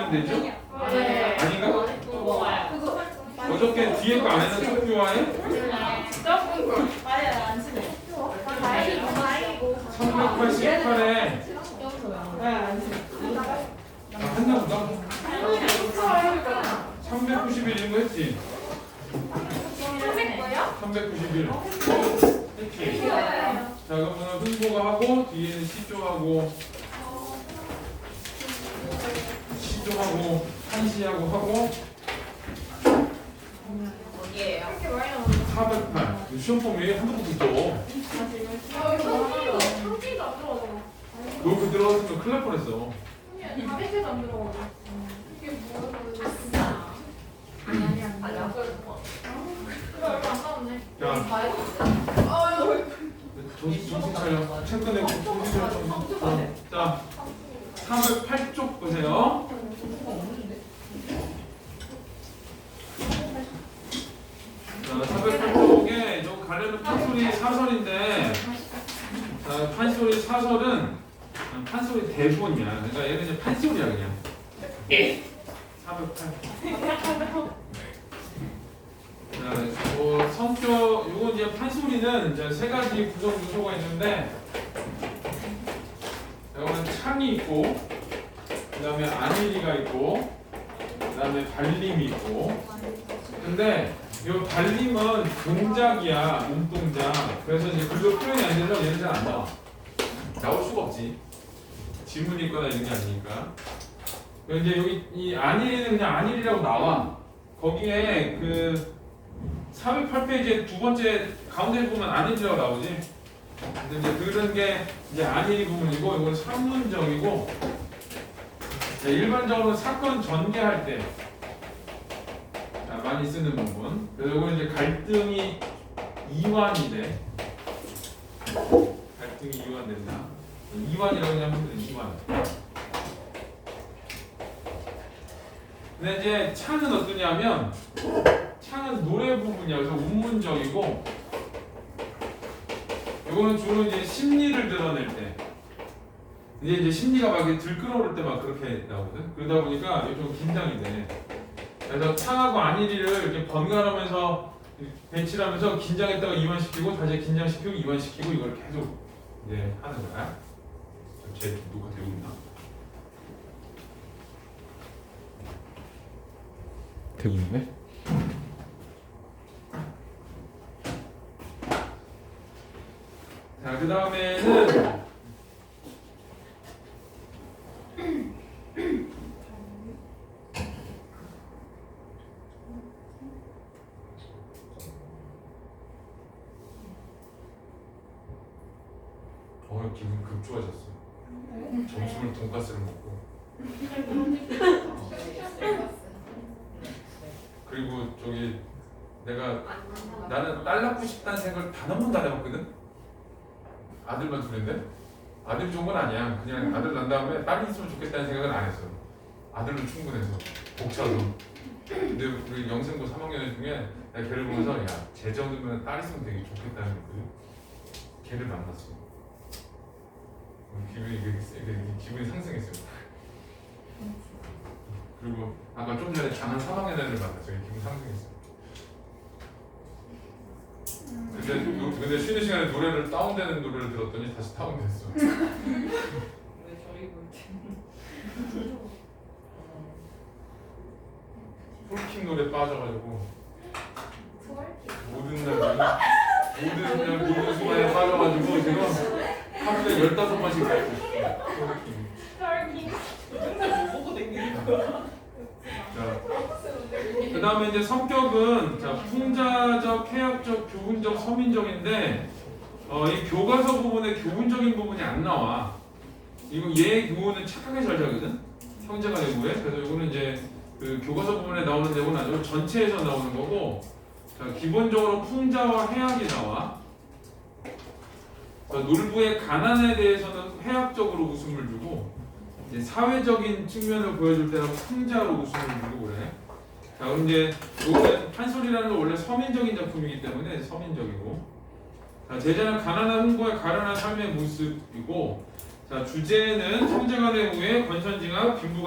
하면 되죠? 네. 아닌가? 그거 어저께 뒤에 거 안 해서 청교화해? 아예 안 치네. 다행이고. 388에 안 치네. 한나 보다 391인 거 했지? 391 했지? 자 그러면 흥보가 하고 뒤에는 시조하고 한시하고 하고 어디예요? 408 시험범 왜 한두 번도 또 너 그 들어갔으면 큰일 날 뻔했어. 자 정신 차려. 책 꺼내고 정신 차려. 자 408쪽 보세요. 자 408쪽에 요 가려는 판소리 사설인데 자 판소리 사설은 판소리 대본이야. 그러니까 얘는 이제 판소리야 그냥. 408. 자, 성격 요건 이제 판소리는 이제 세 가지 구성 요소가 있는데 이거는 창이 있고 그다음에 안일이가 있고 그다음에 발림이 있고 근데 이 발림은 동작이야 몸동작. 그래서 이제 글로 표현이 안 돼서 얘는 잘 안 나와. 나올 수가 없지. 지문이 있거나 이런 게 아니니까. 이제 여기 이 안일이는 그냥 안일이라고 나와. 거기에 그 408페이지에 두 번째 가운데 보면 안일이라고 나오지. 근데 이제 그런 게 이제 안일이 부분이고 이건 산문적이고 일반적으로 사건 전개할 때 많이 쓰는 부분. 그래서 이건 이제 갈등이 이완이 돼. 갈등이 이완된다. 이완이라고 그냥 하면 돼. 이완. 근데 이제 창은 어떠냐면 창은 노래 부분이야. 그래서 운문적이고 이거는 주로 이제 심리를 드러낼 때 이제 심리가 막 이렇게 들끓어오를 때 막 그렇게 나오거든. 그러다 보니까 이게 좀 긴장이 돼. 그래서 창하고 안일이를 이렇게 번갈아가면서 배치하면서 긴장했다가 이완시키고 다시 긴장시키고 이완시키고 이걸 계속 이제 하는 거야. 제 녹화 되고 있나? 되고 있네. 자, 그 다음에는 기분 급 좋아졌어. 점심을 돈가스를 먹고. 그리고 저기 내가 나는 딸 낳고 싶다는 생각을 단 한 번도 안 해봤거든. 아들만 둘인데 아들이 좋은 건 아니야. 그냥 아들 난 다음에 딸이 있으면 좋겠다는 생각은 안 했어. 아들로 충분해서 복차도. 근데 우리 영생고 3학년 중에 내가 걔를 보면서 야쟤 정도면 딸 있으면 되게 좋겠다는 거거든. 걔를 만났어. 기분이 상승했어요. 그리고 아까 좀 전에 장한 3학년 애를 만났어요. 기분 상승했어요. 근데 쉬는 시간에 노래를 다운되는 노래를 들었더니 다시 다운됐어. 왜 저희 볼 때? 폴킹 노래 빠져가지고 모든 날 모든 순간에 빠져가지고 지금 하루에 15번씩 가고 있어. 맨날 뭐 보고 댕기는 거야? 그 다음에 이제 성격은 자, 풍자적, 해학적, 교훈적, 서민적인데 이 교과서 부분에 교훈적인 부분이 안 나와. 이거 얘 교훈은 착하게 잘 자거든. 형제가 내고에. 그래서 이거는 이제 그 교과서 부분에 나오는 내용은 아니고 전체에서 나오는 거고. 자, 기본적으로 풍자와 해학이 나와. 놀부의 가난에 대해서는 해학적으로 웃음을 주고 이제 사회적인 측면을 보여줄 때는 풍자로 웃음을 주고 그래. 자, 그럼 이제 요거는 판소리라는 건 원래 서민적인 작품이기 때문에 서민적이고. 자, 제자는 가난한 흥부의 가련한 삶의 모습이고 자, 주제는 형제 간의 우애, 권선징악, 빈부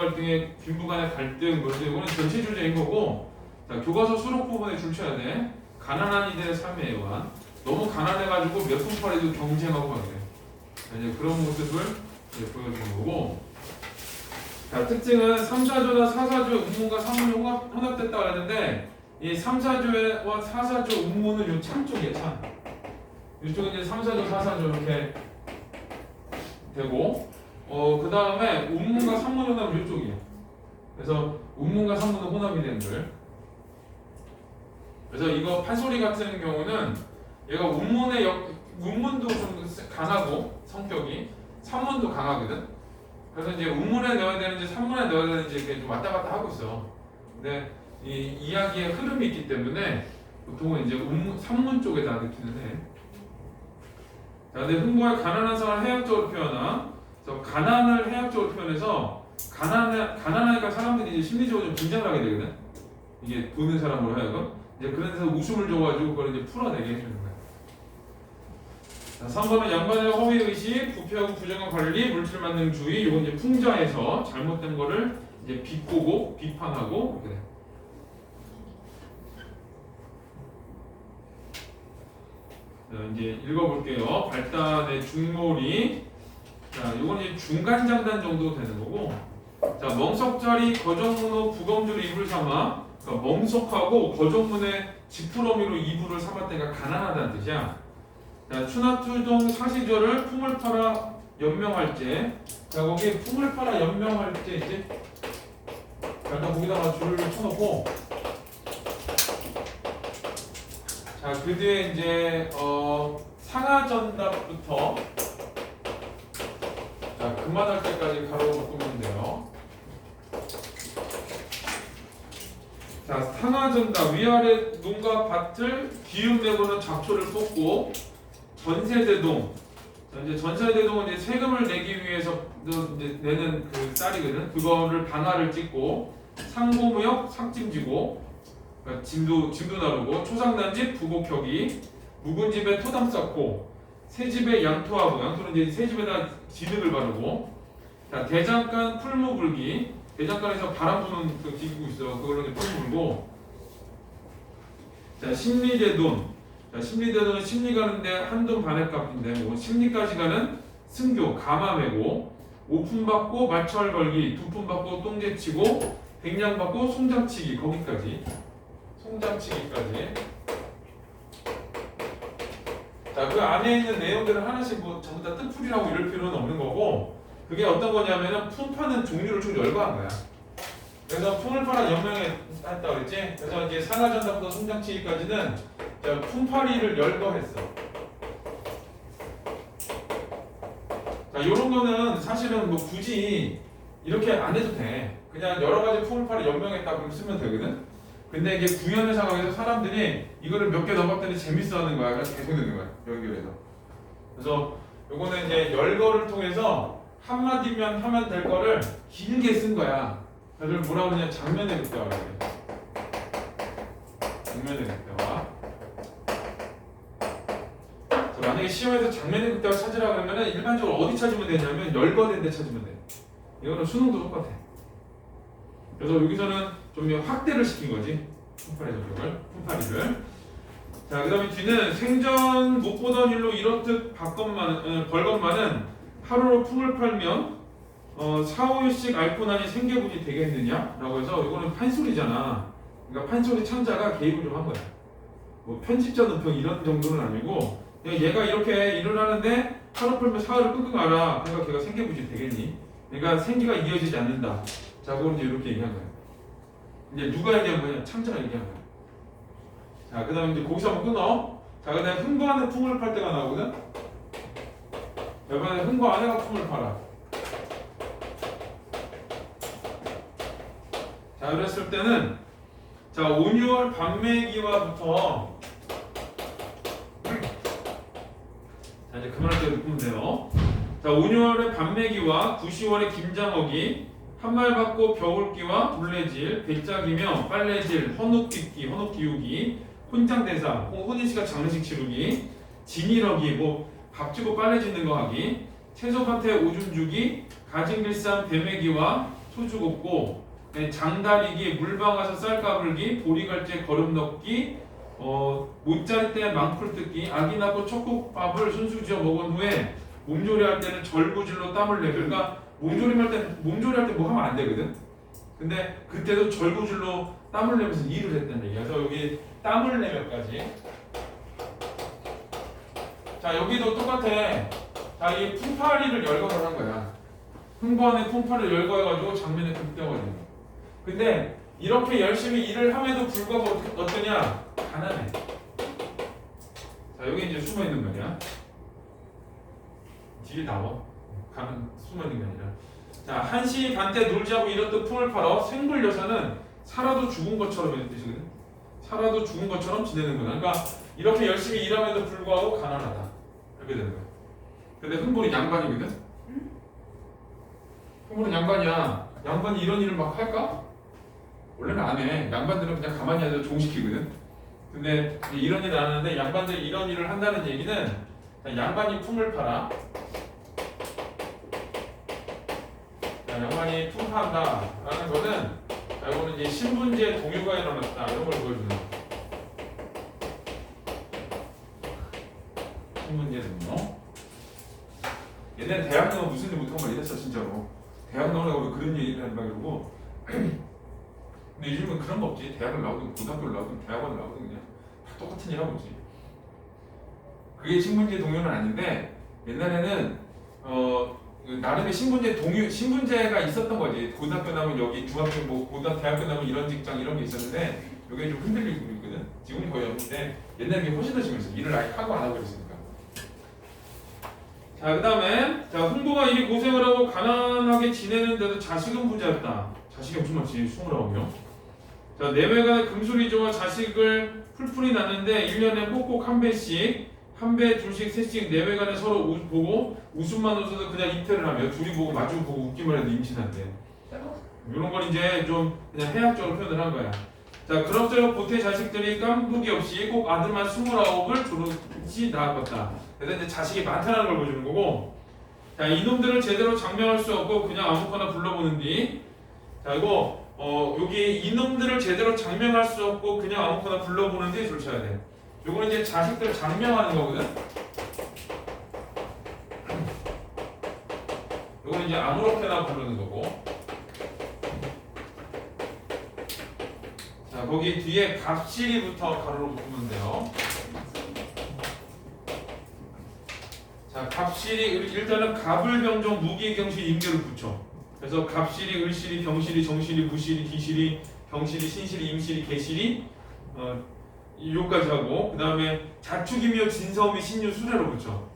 간의 갈등, 뭐 이거는 전체 주제인 거고, 자, 교과서 수록 부분에 줄 쳐야 돼. 가난한 이들의 삶의 애환. 너무 가난해가지고 몇 분팔이도 경쟁하고 막 그래. 자, 이제 그런 모습을 이제 보여주는 거고. 자, 특징은 3, 4조나 4, 4조의 운문과 산문이 혼합됐다고 했는데, 이 3, 4조와 4, 4조 운문은 요 창 쪽이에요, 창. 이쪽은 이제 3, 4조, 4, 4조 이렇게 되고, 그 다음에 운문과 산문 혼합은 이쪽이에요. 그래서 운문과 산문은 혼합이 된 글. 그래서 이거 판소리 같은 경우는 얘가 운문도 좀 강하고 성격이 산문도 강하거든. 그래서 이제 운문에 넣어야 되는지 산문에 넣어야 되는지 이렇게 좀 왔다 갔다 하고 있어. 근데 이 이야기의 흐름이 있기 때문에 보통은 이제 산문 쪽에다 넣기는 해. 자, 근데 흥부의 가난한 상을 해학적으로 표현한. 그래서 가난을 해학적으로 표현해서 가난하니까 사람들이 이제 심리적으로 좀 긴장을 하게 되거든. 이게 보는 사람으로 하여금. 이제 그래서 웃음을 줘가지고 그걸 이제 풀어내게 해주는 거야. 자, 3번은 양반의 허위의식, 부패하고 부정한 관리, 물질 만능 주의. 이건 이제 풍자에서 잘못된 거를 이제 비꼬고 비판하고 이렇게 돼. 자, 이제 읽어볼게요. 발단의 중몰이. 자, 이건 이제 중간장단 정도 되는 거고. 자, 멍석자리 거정문호 부검주로 이불 삼아. 그러니까 멍석하고 거정문의 지푸러미로 이불을 삼았다니까 가난하다는 뜻이야. 자, 추나투동 사시절을 품을 팔아 연명할 때. 자, 거기 품을 팔아 연명할 때 이제 자, 일단 거기다가 줄을 쳐놓고. 자, 그 뒤에 이제 상하전답부터 자, 그만할 때까지 가로로 묶으면 돼요. 자, 상하전답 위아래 농가 밭을 기름 내고는 잡초를 뽑고 전세대동. 자, 이제 전세대동은 이제 세금을 내기 위해서 이제 내는 그 쌀이거든. 그거를 방아를 찍고 상고무역 삭짐지고. 그러니까 짐도 나르고 초상단집 부곡혁이 묵은 집에 토담 쌓고 새 집에 양토하고 양토는 이제 새 집에다 진흙을 바르고 자 대장간 풀무 불기 대장간에서 바람 부는 그 기구 있어 그걸로 이제 풀무 불고 자 심리대돈 자 심리대돈은 심리 가는데 한 돈 반의 값인데 뭐 심리까지 가는 승교 가마매고 오품 받고 마찰 걸기 두품 받고 똥제치고 백냥 받고 송장치기 거기까지 송장치기까지. 자, 그 안에 있는 내용들을 하나씩 뭐 전부 다 뜻풀이라고 이럴 필요는 없는 거고, 그게 어떤 거냐면은 품파는 종류를 좀 열거한 거야. 그래서 품을 파는 연명에 했다 그랬지. 그래서 이제 상하전답부터 송장치기까지는 품파리를 열거했어. 자, 요런 거는 사실은 뭐 굳이 이렇게 안 해도 돼. 그냥 여러 가지 품을 파를 연명했다 그러면 쓰면 되거든. 근데 이게 구현의 상황에서 사람들이 이거를 몇 개 넘었더니 재밌어하는 거야. 그래서 계속 넣는 거야. 연결해서. 그래서 요거는 이제 열거를 통해서 한마디면 하면 될 거를 길게 쓴 거야. 그래서 뭐라고 그러냐 장면의 극대화. 장면의 극대화. 만약에 시험에서 장면의 극대화 찾으라 그러면 일반적으로 어디 찾으면 되냐면 열거된 데 찾으면 돼. 이거는 수능도 똑같아. 그래서 여기서는 좀 확대를 시킨 거지. 품팔이 적용을, 품팔이를. 자, 그 다음에 뒤는 생전 못 보던 일로 이렇듯 벌건만은 하루로 품을 팔면 4, 5일씩 앓고 나니 생계분이 되겠느냐? 라고 해서 이거는 판소리잖아. 그러니까 판소리 창자가 개입을 좀 한 거야. 뭐 편집자 논평 이런 정도는 아니고 그냥 얘가 이렇게 일을 하는데 하루 팔면 사흘을 끙끙 앓아. 그러니까 걔가 생계분이 되겠니? 그러니까 생계가 이어지지 않는다. 자, 그걸 이제 이렇게 얘기한 거야. 이제 누가 얘기한 거냐? 창자가 얘기한 거야. 자, 그 다음에 이제 거기서 한번 끊어. 자, 그 다음에 흥거 안에 품을 팔 때가 나오거든? 이번에 흥거 안에가 품을 팔아. 자, 그랬을 때는 자, 5, 6월 반매기와부터 자, 이제 그만할 때 묶으면 돼요. 자, 5, 6월의 반매기와 9, 10월의 김장어기 한말 받고 겨울기와 둘레질, 배짝이며 빨래질, 헌옷깃기, 헌옷기우기, 혼장대사, 혼인시간 장례식 치르기, 진일하기, 뭐 밥 주고 빨래 짓는 거 하기, 채소밭에 오줌 주기, 가진길산 배매기와 소주 굽고, 장다리기, 물방아서 쌀 까불기, 보리갈재 거름 넣기, 못잘 때 망풀 뜯기, 아기 낳고 척국밥을 순수 지어 먹은 후에 몸조리할 때는 절구질로 땀을 내. 그러니까 몸조리할 때 뭐 하면 안 되거든. 근데 그때도 절구질로 땀을 내면서 일을 했다는 얘기야. 그래서 여기 땀을 내면까지. 자, 여기도 똑같아. 자, 이 풍파리를 열거를 한 거야. 흥부안에 풍파를 열거해가지고 장면에 급대거든. 근데 이렇게 열심히 일을 함에도 불구하고 어떠냐? 가난해. 자, 여기 이제 숨어 있는 말이야. 뒤에 나와. 숨어 있는 게 아니라. 자, 한시 반때 놀자고 이렇듯 품을 팔아 생불 여사는 살아도 죽은 것처럼 이런 뜻이거든. 살아도 죽은 것처럼 지내는 거야. 그러니까 이렇게 열심히 일함에도 불구하고 가난하다. 이렇게 되는 거야. 근데 흥부는 양반이거든. 흥부는 양반이야. 양반이 이런 일을 막 할까? 원래는 안 해. 양반들은 그냥 가만히 앉아서 종시키거든. 근데 이런 일을 안 하는데 양반들이 이런 일을 한다는 얘기는 양반이 품을 팔아. 양반이 품파한다라는 거는 이거는 이제 신분제 동요가 일어났다 이런 걸 보여주는 거야. 신분제 동요. 옛날에 대학 나오면 무슨 일 못하고 막 이랬어 진짜로. 대학 나오려고 왜 그런 얘기를 한다 그러고. 근데 요즘은 그런 거 없지. 대학을 나오든 고등학교를 나오든 대학원을 나오든 그냥 다 똑같은 일 하고 있지. 그게 신분제 동요는 아닌데 옛날에는 나름의 신분제가 있었던 거지. 고등학교 나오면 여기, 중학교 대학교 나오면 이런 직장 이런 게 있었는데 여기 좀 흔들리고 있거든. 지금은 거의 없는데 옛날에 그게 훨씬 더 심했어. 일을 아예 하고 안 하고 그랬으니까. 자, 그 다음에 흥부가 이리 고생을 하고 가난하게 지내는데도 자식은 부자였다. 자식이 엄청 많지. 29명. 자, 내외간의 금수리조와 자식을 풀풀이 낳는데 1년에 꼭꼭 한 배씩, 한 배, 둘씩, 셋씩 내외간에 서로 보고 웃음만 웃어서 그냥 이틀을 하며 둘이 보고 마주 보고 웃기만 해도 임신한대. 이런 건 이제 좀 그냥 해학적으로 표현을 한 거야. 자, 그럭저럭 보태 자식들이 깜부기 없이 꼭 아들만 29을 조르지 낳았다. 그래서 이제 자식이 많다는 걸 보여주는 거고, 자, 이놈들을 제대로 장명할 수 없고 그냥 아무거나 불러보는디. 자, 이거 여기 이놈들을 제대로 장명할 수 없고 그냥 아무거나 불러보는디 줄 쳐야 돼. 요거는 이제 자식들 장명하는 거거든. 요거는 이제 아무렇게나 부르는 거고. 자, 거기 뒤에 갑실이부터 가로로 붙으면 돼요. 자, 갑실이 일단은 갑을 병정 무기 경실 임계를 붙여. 그래서 갑실이 을실이 병실이 정실이 무실이 기실이 병실이 신실이 임실이 계실이 요까지 하고, 그 다음에 자축이며 진서음이 신유 수레로 붙여.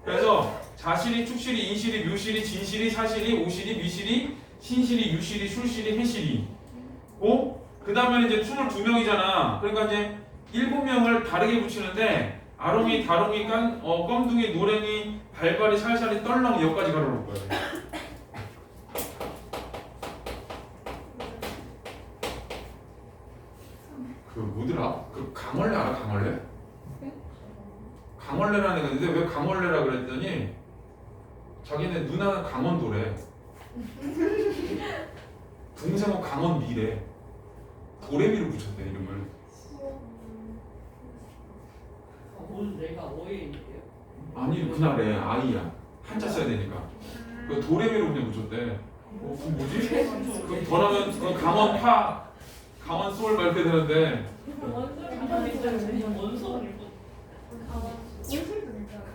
그래서 자실이 축실이 인실이 묘실이 진실이 사실이 오실이 미실이 신실이 유실이 술실이 해실이 그 다음에 이제 22명이잖아. 그러니까 이제 7명을 다르게 붙이는데 아롱이 다롱이 껌둥이 노랭이 발발이 살살이 떨렁이 여기까지 가로놓을 거야. 그 뭐더라? 그 강원래 알아? 강원래? 강원래라는 애가 있는데 왜 강원래라 그랬더니 자기네 누나는 강원도래. 동생은 강원미래. 도레미를 붙였대 이름을. 오늘 내가 오해인데요? 아니 그날에 아이야. 한자 써야 되니까. 그 도레미로 그냥 붙였대. 그 뭐지? 그럼 더하면 그 강원파, 강원솔 막 이렇게 되는데.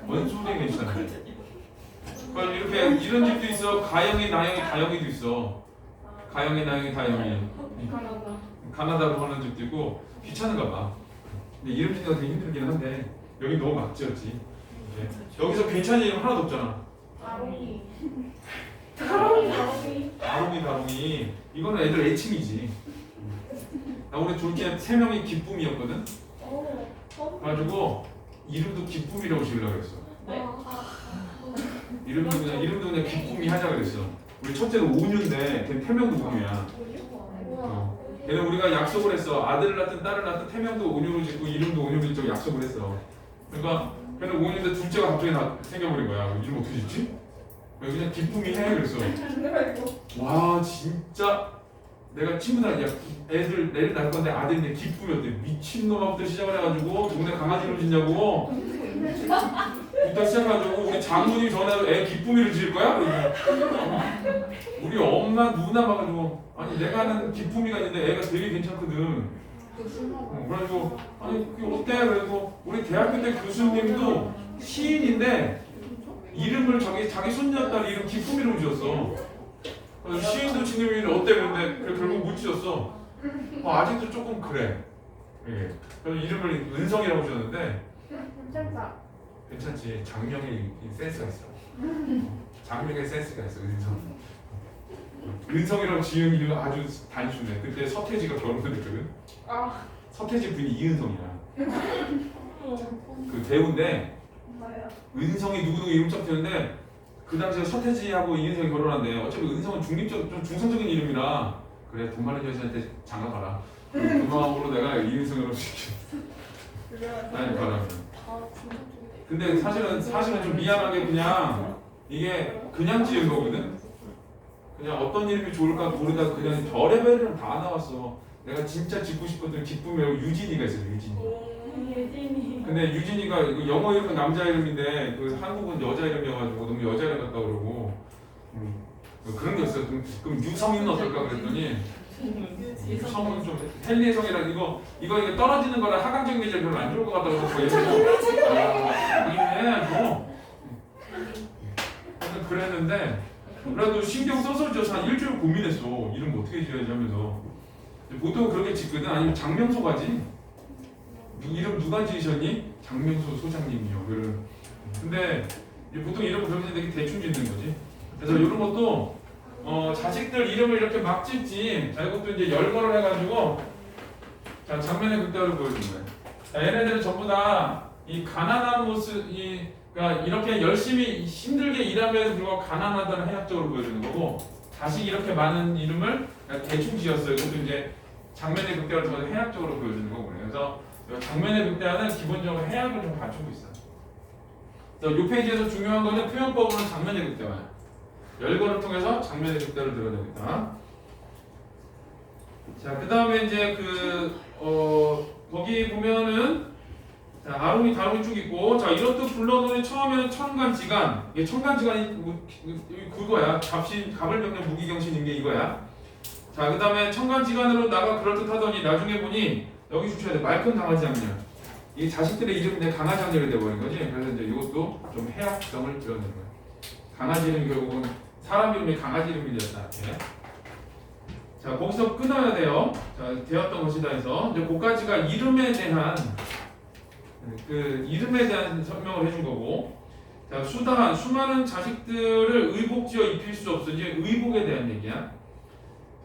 원소리 괜찮아. 그러니까 이렇게 이런 집도 있어. 가영이, 나영이, 다영이도 있어. 가영이, 나영이, 다영이. 가나다로 하는 집도 있고 귀찮은가 봐. 근데 이름 짓기가 되게 힘들긴 한데 여기 너무 막 지었지. 여기서 괜찮은 이름 하나도 없잖아. 다롱이. 이거는 애들 애칭이지. 나 우리 둘째 3명이 기쁨이었거든. 그래가지고 이름도 기쁨이라고 지으려고 그랬어. 이름도 그냥 기쁨이 하자 그랬어. 우리 첫째는 온유인데 걔는 태명도 온유야. 걔는 우리가 약속을 했어. 아들을 낳든 딸을 낳든 태명도 온유로 짓고 이름도 온유로 짓자고 약속을 했어. 그러니까 근데 5년인데 둘째가 갑자기 생겨버린 거야. 이름 어떻게 짓지? 그냥 기쁨이 해 그랬어. 와 진짜 내가 친구들 야 애들 내일 낳을 건데 아들인데 기쁨이었대. 미친놈하고부터 시작을 해가지고 동네 강아지를 짓냐고 부터 시작해가지고 우리 장모님 전화로 애 기쁨이를 지을 거야? 그러니까 우리 엄마 누나 봐가지고 아니 내가 아는 기쁨이가 있는데 애가 되게 괜찮거든. 그래가지고 아니 그게 어때? 그래서 우리 대학교 때 교수님도 시인인데 이름을 자기 손녀딸 이름 기쁨이로 지었어. 그래서 시인도 지금 이름 어때? 그런데 결국 못 지었어. 아직도 조금 그래. 예. 그래서 이름을 은성이라고 지었는데 괜찮다. 괜찮지. 장명의 센스가 있어. 장명의 센스가 있어. 은성이라고 지은 이름 아주 단순해. 그때 서태지가 결혼을 했거든. 아. 서태지 부인이 이은성이야. 그 배우인데 뭐야? 은성이 누구누구 이름 적히는데 그 당시에 서태지하고 이은성이 결혼한대. 어차피 은성은 중립적 좀 중성적인 이름이라 그래 돈 많은 여자한테 장가가라. 그 마음으로 내가 이은성으로 시켜. 아니 바라면. 근데 사실은 좀 미안하게 그냥 이게 그냥 지은 거거든. 그냥 어떤 이름이 좋을까 고르다 그냥 별의별 다 나왔어. 내가 진짜 짓고 싶었던 기쁨이라고 유진이가 있어요. 유진이. 근데 유진이가 이거 영어 이름은 남자 이름인데 그 한국은 여자 이름이어가지고 너무 여자 이름 같다 그러고 그런 게 있어요. 그럼 유성이는 어떨까 그랬더니 유성은 좀 헨리의 성이라 이거 떨어지는 거라 하강적 이미지가 별로 안 좋을 것 같다고 해서 이게 뭐 그랬는데 그래도 신경 써서 지어서 한 일주일 고민했어. 이름 어떻게 지어야지 하면서 보통 그렇게 짓거든. 아니면 장명소 가지. 이름 누가 지으셨니? 장명소 소장님이요. 근데 보통 이름을 그렇게 되게 대충 짓는 거지. 그래서 이런 것도 자식들 이름을 이렇게 막 짓지. 자 이것도 이제 열거를 해가지고 자 장면의 극대화를 보여주는 거예요. 자 얘네들은 전부 다 이 가난한 모습 그러니까 이렇게 열심히 힘들게 일하면서 불구하고 가난하다는 해학적으로 보여주는 거고 자식 이렇게 많은 이름을 대충 지었어요. 이것도 이제 장면의 극대화를 통해서 해학적으로 보여주는 거고요. 그래서 장면의 극대화는 기본적으로 해학을 좀 갖추고 있어요. 그래서 이 페이지에서 중요한 거는 표현법으로는 장면의 극대화예요. 열거를 통해서 장면의 극대화를 드러냅니다. 자, 그 다음에 이제 거기 보면은 자, 아롱이 다롱이 쭉 있고 자 이렇듯 불러놓으니 처음에는 천간지간 이게 천간지간이 그거야. 갑을 병력 무기경신인 게 이거야. 자, 그 다음에 천간지간으로 나가 그럴듯하더니 나중에 보니 여기 주셔야 돼. 말 큰 강아지 장렬. 이 자식들의 이름이 강아지 장렬이 돼버린 거지. 그래서 이제 이것도 좀 해학성을 드러내는 거야. 강아지 이름이 결국은 사람 이름이 강아지 이름이 되었다. 이렇게. 자, 거기서 끊어야 돼요. 자, 되었던 것이다 해서 이제 그까지가 이름에 대한 설명을 해준 거고. 자, 수많은 자식들을 의복지어 입힐 수 없으니 의복에 대한 얘기야.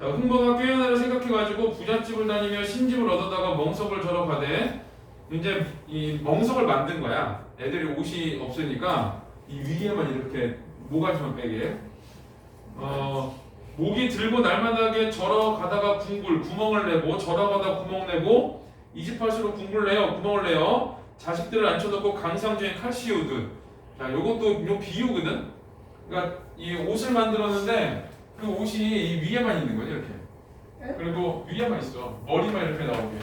자, 흥버가 꾀하나를 생각해가지고 부잣집을 다니며 신집을 얻어다가 멍석을 절어 가되 이제 이 멍석을 만든 거야. 애들이 옷이 없으니까 이 위에만 이렇게 모가지만 빼게. 목이 들고 날마다게 절어 가다가 구멍을 내고 절어 가다 구멍 내고 28수로 구멍을 내요. 자식들을 앉혀놓고 강상중에 칼 씌우듯. 자, 요것도 요 비유거든. 그러니까 이 옷을 만들었는데 그 옷이 이 위에만 있는 거지 이렇게. 그리고 위에만 있어. 머리만 이렇게 나오게.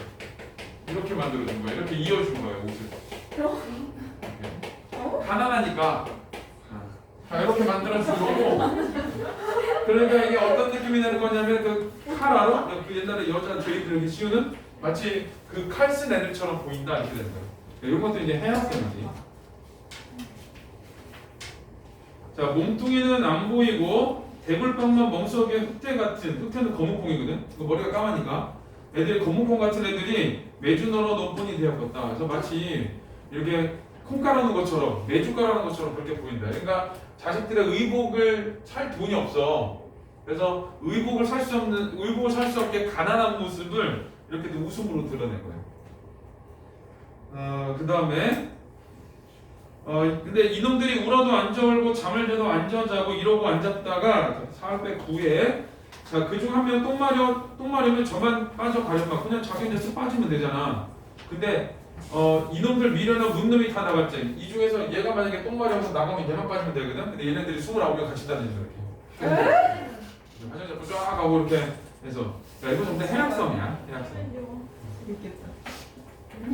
이렇게 만들어준 거야. 이렇게 이어준 거야 옷을. 이렇게. 가난하니까. 자, 이렇게 만들어준 거고. 그러니까 이게 어떤 느낌이 나는 거냐면 그 칼 알아? 그 옛날에 여자 저희들 이렇게 씌우는 마치 그 칼 쓴 애들처럼 보인다 이렇게 되는 거야. 이런 것도 이제 해학성이지. 자, 몸뚱이는 안 보이고 대불빵만 멍석에 흑태는 거무콩이거든. 머리가 까마니까 애들이 거무콩 같은 애들이 매주 널어 논분이 되었겠다. 그래서 마치 이렇게 콩 깔아놓은 것처럼 매주 깔아놓은 것처럼 그렇게 보인다. 그러니까 자식들의 의복을 살 돈이 없어. 그래서 의복을 살 수 없게 가난한 모습을 이렇게 웃음으로 드러낸 거예요. 그 다음에 근데 이놈들이 울어도 안 저을고 잠을 자도 안 자고 이러고 앉았다가 409에 자, 그중 한 명 똥 마려면 저만 빠져가려면 그냥 자기 혼자 쓱 빠지면 되잖아. 근데 이놈들 미련한 문놈이 다 나갔지. 이 중에서 얘가 만약에 똥마리 하면서 나가면 얘만 빠지면 되거든. 근데 얘네들이 29명 같이 다니죠 이렇게. 화장 잡고 쫙 가고 이렇게 해서. 자, 이거 전부 다 해악성이야. 해악성.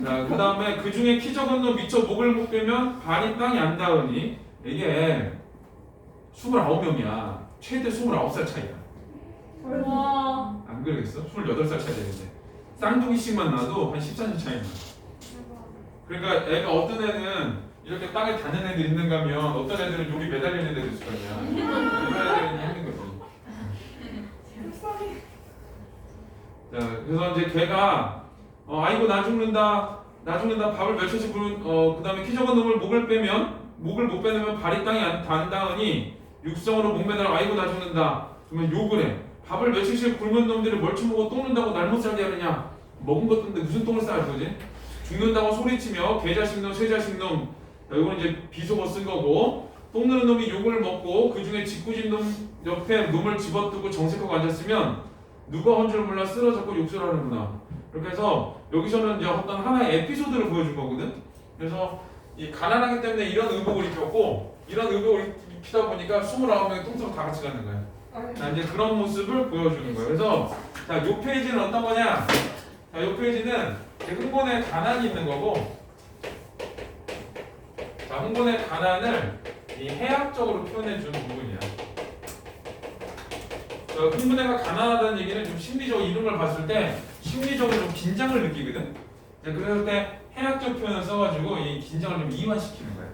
자, 그 다음에 그 중에 키 적은 놈 미처 목을 못 빼면 발이 땅이 안 닿으니 이게 29명이야. 최대 29살 차이야. 와. 안 그러겠어? 28살 차이 되는데. 쌍둥이씩만 나도 한 14년 차이 나. 그러니까 애가 어떤 애는 이렇게 땅에 닿는 애들 있는가 하면 어떤 애들은 여기 매달리는 애들 있을 거 아니야. 이런 애들은 힘든 거지. 자, 그래서 이제 걔가 아이고 나 죽는다 밥을 몇 초씩 부른 그 다음에 키 적은 놈을 목을 못 빼내면 발이 땅에 안 닿으니 육성으로 목 매달아 아이고 나 죽는다 그러면 욕을 해. 밥을 며칠씩 굶은 놈들이 멀치 먹고 똥는다고 날 못 살게 하느냐. 먹은 것도 없는데 무슨 똥을 싸야 거지. 죽는다고 소리치며 개자식놈 쇠자식놈. 이거는 이제 비속어 쓴 거고 똥 누는 놈이 욕을 먹고 그 중에 짓궂은 놈 옆에 놈을 집어뜨고 정색하고 앉았으면 누가 한 줄 몰라 쓰러졌고 욕설 하는구나. 이렇게 해서 여기서는 이제 어떤 하나의 에피소드를 보여준 거거든. 그래서 이 가난하기 때문에 이런 의복을 입혔고 이런 의복을 입히다 보니까 29명의 똥싸고 다 같이 가는 거야. 자, 이제 그런 모습을 보여주는 거예요. 그래서 자, 요 페이지는 어떤 거냐? 자, 요 페이지는 흥본의 가난이 있는 거고, 자, 흥본의 가난을 이 해학적으로 표현해 주는 부분이야. 흥분애가 가난하다는 얘기는 좀 심리적으로 이런 걸 봤을 때 심리적으로 좀 긴장을 느끼거든. 그럴 때 해학적 표현을 써가지고 이 긴장을 좀 이완시키는 거야.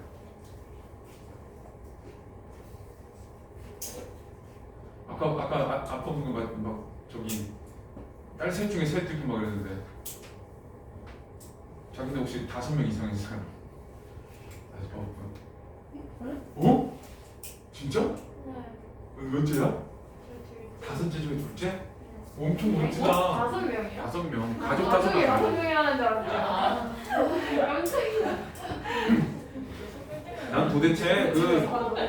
아까 보는 거 막 저기 딸 셋 중에 셋 듣고 막 그랬는데 자기네 혹시 5명 이상인 사람? 다시 봐볼까? 어? 진짜? 몇째야? 5째 중에 둘째? 엄청 멋지다. 5명이요? 5명. 가족 가족이 5명. 6명이 하는 줄 알았어요. 깜짝이야.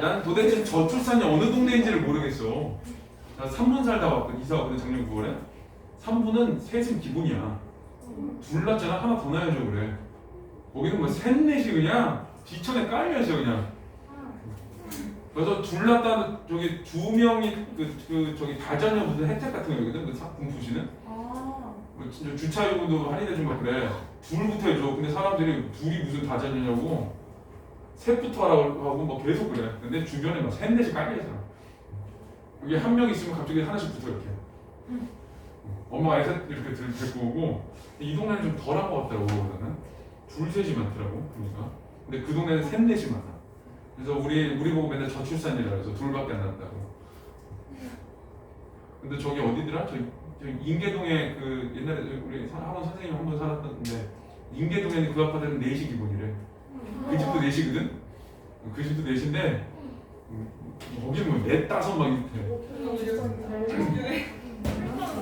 난 도대체 저출산이 어느 동네인지를 모르겠어. 나 3분 살다 왔거든. 이사 왔거든 작년 9월에. 3분은 셋은 기본이야. 둘 낳잖아. 하나 더 낳아야죠 그래. 거기는 뭐 셋 넷이 그냥 뒤천에 깔려있어 그냥. 그래서 둘 낳다는 저기 2명이 저기 다자녀 무슨 혜택 같은 거거든. 그 군부시는. 진짜 주차 요금도 할인해주고 막 그래. 둘부터 해줘. 근데 사람들이 둘이 무슨 다자녀냐고 셋부터 하라고 하고 막 계속 그래. 근데 주변에 막 셋 넷이 깔려있어. 여기 한 명 있으면 갑자기 하나씩 붙어 이렇게. 엄마가 셋 이렇게 데리고 오고. 이 동네는 좀 덜한 것 같더라고. 그거는 둘 셋이 많더라고 보니까. 근데 그 동네는 셋 넷이 많아. 그래서 우리 보고 맨날 저출산이라 그래서 둘밖에 안 낳았다고. 근데 저기 어디더라? 저 인계동에 그 옛날에 우리 학원 선생님 한 번 살았던데 인계동에는 그 아파트는 4시 기본이래. 그 집도 4시거든? 그 집도 4시인데 거기는 뭐 4, 5 막 이렇게.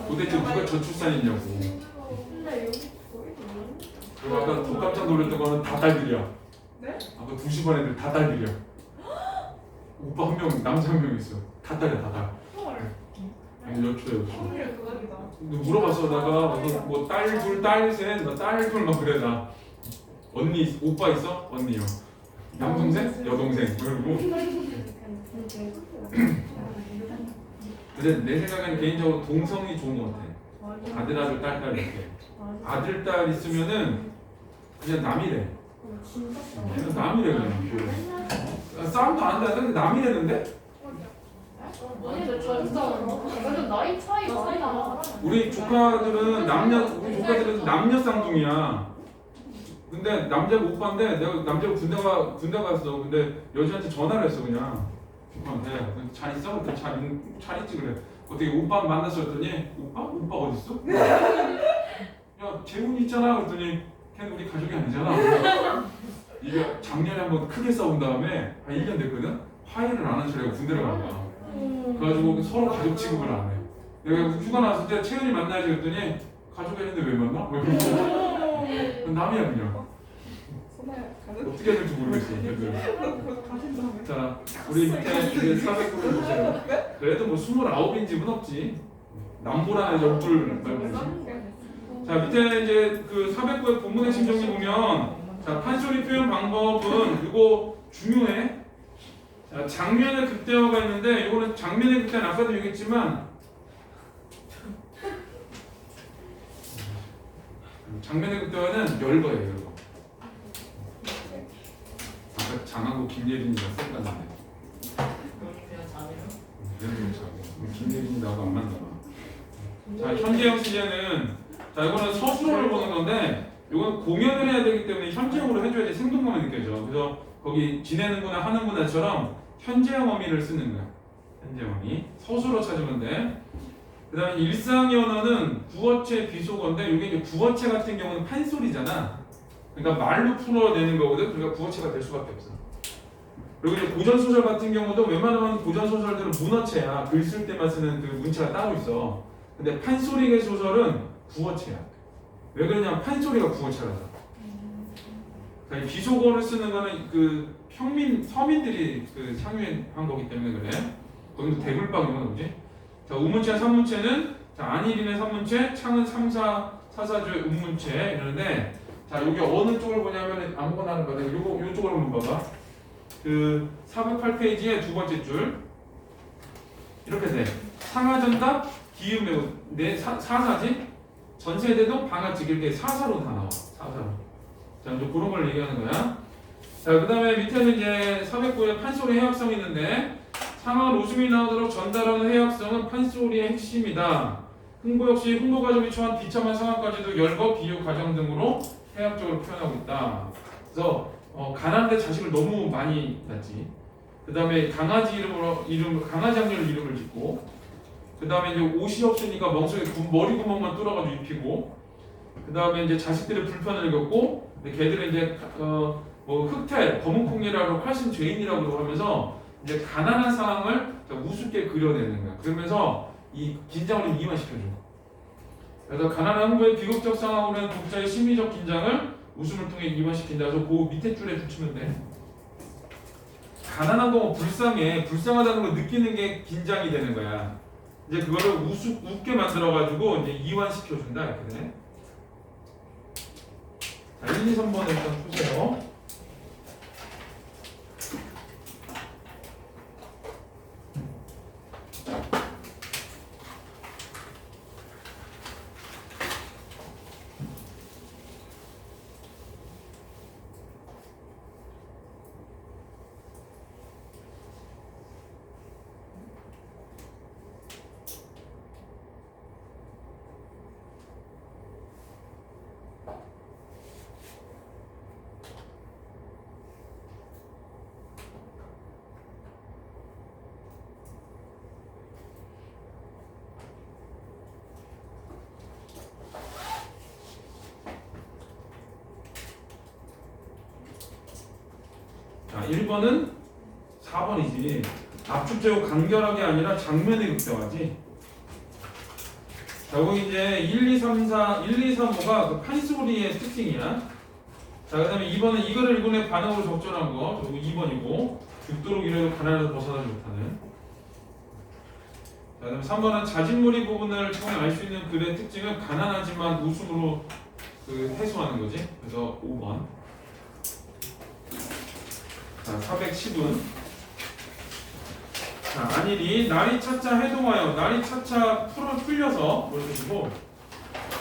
도대체 누가 저출산이냐고. 그리고 아까 더 깜짝 놀랐던 거는 다 딸들이야. 네? 아까 2시 반 애들 다 딸들이야. 오빠 한 명, 남자 한 명 있어. 다 딸이야, 다 딸. 아니, 여초야. 근데 물어봤어. 내가 뭐 딸 둘, 딸 셋, 나 딸 둘 막 그래 나. 언니, 오빠 있어? 언니요. 남동생? 여동생. 그리고. 근데 내 생각에는 개인적으로 동성이 좋은 것 같아. 아들, 딸 이렇게. 아들, 딸 있으면은 그냥 남이래. 얘는 남이래 그냥. 싸움도 안 되는데 남이래는데? 완전 나이 차이 많이 나. 우리 조카들은 남녀 쌍둥이야. 근데 남자가 오빠인데 내가 남자가 군대 갔어. 근데 여자한테 전화를 했어 그냥. 조카한테 잘 있어? 그랬더니 잘 있지 그래. 어떻게 오빠 만났어 그랬더니 오빠 어디 있어? 야 재훈이 있잖아 그랬더니 걔는 우리 가족이 아니잖아. 이게 작년에 한번 크게 싸운 다음에 한 1년 됐거든? 화해를 안 한 소리가 군대를 간 거야. 그래가지고 서로 가족 취급을 안 해. 내가 휴가 나왔을 때 채연이 만나야지 그랬더니 가족이 있는데 왜 만나? 뭐 이러고 남이야 그냥. 어떻게 해야 될지 모르겠어. 자, 우리 밑에 400분을 보세요. 그래도 뭐 29인 집은 없지. 남보라는 12 말고. 자, 밑에 이제 그 409의 본문 핵심 정리 보면 자, 판소리 표현 방법은 이거 중요해. 자, 장면의 극대화가 있는데 이거는 장면의 극대화는 아까도 얘기했지만 장면의 극대화는 열거예요, 열거. 아까 장하고 김예린이가 생각나네. 김예린이 나하고 안 맞나 봐. 자, 현재형 시제는 자, 이거는 서술어를 보는 건데 이건 공연을 해야 되기 때문에 현재형으로 해줘야지 생동감이 느껴져. 그래서 거기 지내는구나 하는구나처럼 현재형 어미를 쓰는 거야. 현재형 어미. 서술어 찾으면 돼. 그 다음에 일상의 언어는 구어체 비속어인데 이게 이제 구어체 같은 경우는 판소리잖아. 그러니까 말로 풀어내는 거거든. 그러니까 구어체가 될 수밖에 없어. 그리고 이제 고전소설 같은 경우도 웬만하면 고전소설들은 문어체야. 글 쓸 때만 쓰는 그 문체가 따로 있어. 근데 판소리계 소설은 구어체야. 왜 그러냐면 판소리가 구어체라서. 그러니까 비속어를 쓰는 거는 그 서민들이 그 창유한 거기 때문에 그래. 거기도 대굴박 이런 거 뭐지? 자, 우문체, 삼문체는 자, 안일인의 삼문체, 창은 삼사, 사사주의 음문체 이러는데 자, 여기 어느 쪽을 보냐면 아무거나 하는 거다. 요 쪽을 한번 봐봐. 그 408페이지의 두 번째 줄 이렇게 돼. 상하전답, 기음매우 사사지, 전세대동, 방아찌개 이렇게 사사로 다 나와. 사사로. 자, 이제 그런 걸 얘기하는 거야. 자, 그 다음에 밑에는 이제 409에 판소리 해학성이 있는데 상황 웃음이 나오도록 전달하는 해학성은 판소리의 핵심이다. 흥보 역시 흥보 과정이 처한 비참한 상황까지도 열거, 비유, 과정 등으로 해학적으로 표현하고 있다. 그래서 가난한데 자식을 너무 많이 낳지. 그 다음에 강아지 강아지 학렬 이름을 짓고, 그 다음에 이제 옷이 없으니까 멍석에 머리 구멍만 뚫어가지고 입히고, 그 다음에 이제 자식들의 불편을 겪고, 걔들은 이제 뭐 흑태, 검은콩이라고 훨씬 죄인이라고 하면서 이제 가난한 상황을 우습게 그려내는 거야. 그러면서 이 긴장을 이완시켜줘. 그래서 가난한 흥부의 비극적 상황으로 는 독자의 심리적 긴장을 웃음을 통해 이완시킨다. 그래서 그 밑에 줄에 붙이면 돼. 가난한 거 불쌍해. 불쌍하다는 걸 느끼는 게 긴장이 되는 거야. 이제 그거를 웃게 만들어가지고 이제 이완시켜준다. 이렇게 돼. 자, 1, 2, 3번을 일단 푸세요. 자, 1번은 4번이지. 압축제고 간결하게 아니라 장면의 극대화지. 자, 여기 이제 1, 2, 3, 5가 그 판소리의 특징이야. 자, 그 다음에 2번은 이거를 일본의 반응으로 적절한 거. 그리고 2번이고. 죽도록 이래도 가난에서 벗어나지 못하는. 자, 그 다음에 3번은 자진몰이 부분을 통해 알 수 있는 글의 특징은 가난하지만 웃음으로 그 해소하는 거지. 그래서 5번. 자, 410은 자, 안일이 날이 차차 해동하여 날이 차차 풀려서 보여주시고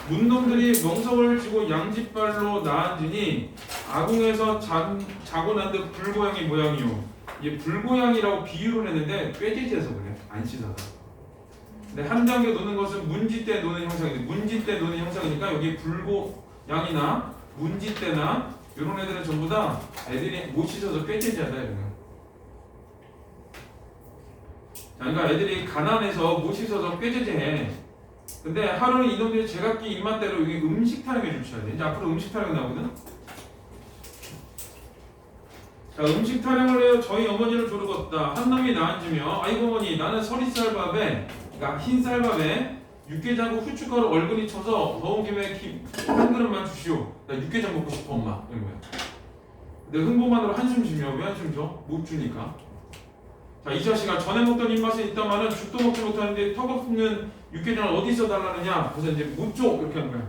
문놈들이 멍석을 쥐고 양짓발로 나앉으니 아궁에서 자고 난 듯 불고양이 모양이요. 이게 불고양이라고 비유를 했는데 꾀지지해서 그래. 안 씻어서. 근데 한 단계 노는 것은 문지 때 노는 형상인데 문지 때 노는 형상이니까 여기 불고양이나 문지 때나 이런 애들은 전부 다 애들이 못 씻어서 꾀죄죄하다 이런 거야. 그러니까 애들이 가난해서 못 씻어서 꾀죄죄해. 근데 하루는 이놈들이 제각기 입맛대로 이게 음식 타령에 줍쳐야 돼. 이제 앞으로 음식 타령이 나오거든. 자, 음식 타령을 해요. 저희 어머니를 조르겄다. 한 놈이 나앉으며 아이고 어머니 나는 서리쌀밥에 그러니까 흰 쌀밥에 육개장국 후춧가루 얼큰이 쳐서 더운 김에 한 그릇만 주시오. 나 육개장 먹고 싶어 엄마. 이런 거야. 근데 흥보만으로 한숨 쉬며 왜 한숨 쉬어? 못 주니까. 자, 이 자식아 전에 먹던 입맛은 있다마는 죽도 먹지 못하는데 턱없는 육개장을 어디서 달라느냐? 그래서 이제 못 줘 이렇게 하는 거야.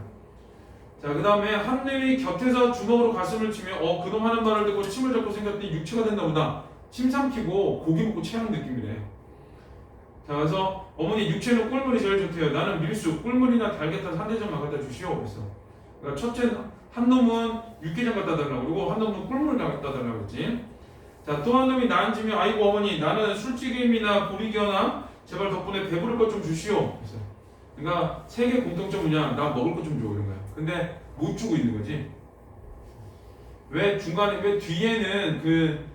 자, 그 다음에 한 놈이 곁에서 주먹으로 가슴을 치며 그놈 하는 말을 듣고 침을 잡고 생겼더니 육체가 됐나 보다. 침 삼키고 고기 먹고 체하는 느낌이래. 자, 그래서 어머니 육체는 꿀물이 제일 좋대요. 나는 밀수, 꿀물이나 달걀 한 대접만 갖다 주시오. 그랬어. 그러니까 첫째 한 놈은 육개장 갖다 달라고 그리고 한 놈은 꿀물 갖다 달라고 했지. 자, 또 한 놈이 나앉으며 아이고 어머니 나는 술찌개임이나 보리견아 제발 덕분에 배부를 것 좀 주시오. 그래서 그러니까 세 개 공통점이냐 나 먹을 것 좀 줘 이런 거야. 근데 못 주고 있는 거지. 왜 중간에 왜 뒤에는 그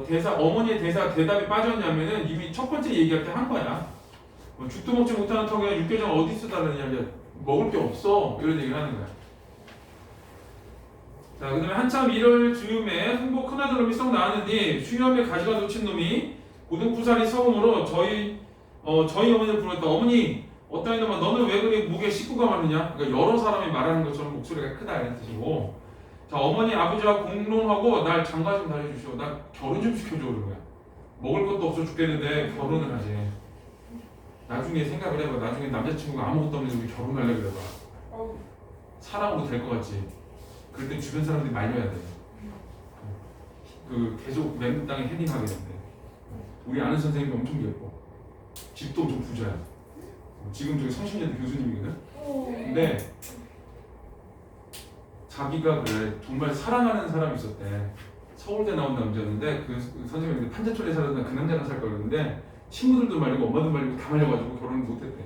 대사 어머니의 대사 대답이 빠졌냐면은 이미 첫 번째 얘기할 때 한 거야. 죽도 먹지 못하는 턱에 육개장 어디 있어 달라느냐 먹을 게 없어 이런 얘기를 하는 거야. 자, 그 다음에 한참 이럴 즈음에 흥보 큰아들 놈이 썩 나왔는데 수염에 가지가 놓친 놈이 고등부살이 서음으로 저희 어머니를 불렀다. 어머니 어따 이놈아 너는 왜 그리 목에 식구가 많으냐? 그러니까 여러 사람이 말하는 것처럼 목소리가 크다 이런 뜻이고. 자, 어머니 아버지와 공론하고 날 장가 좀 다녀주시오. 나 결혼 좀 시켜줘 그런 거야. 먹을 것도 없어 죽겠는데 결혼을 하지. 나중에 생각을 해봐. 나중에 남자친구가 아무것도 없는데 우리 결혼하려고 그래봐. 사랑으로 될 것 같지? 그럴 때 주변 사람들이 말려야 돼. 그 계속 맨 땅에 헤딩하게 된대. 우리 아는 선생님이 엄청 예뻐. 집도 엄청 부자야. 지금 저기 30년대 교수님이거든. 근데 자기가 그래 정말 사랑하는 사람이 있었대. 서울대 나온 남자였는데 그 선생님이 판자촌에 살았나 그 남자랑 살 거였는데 친구들도 말리고 엄마도 말리고 다 말려가지고 결혼을 못했대.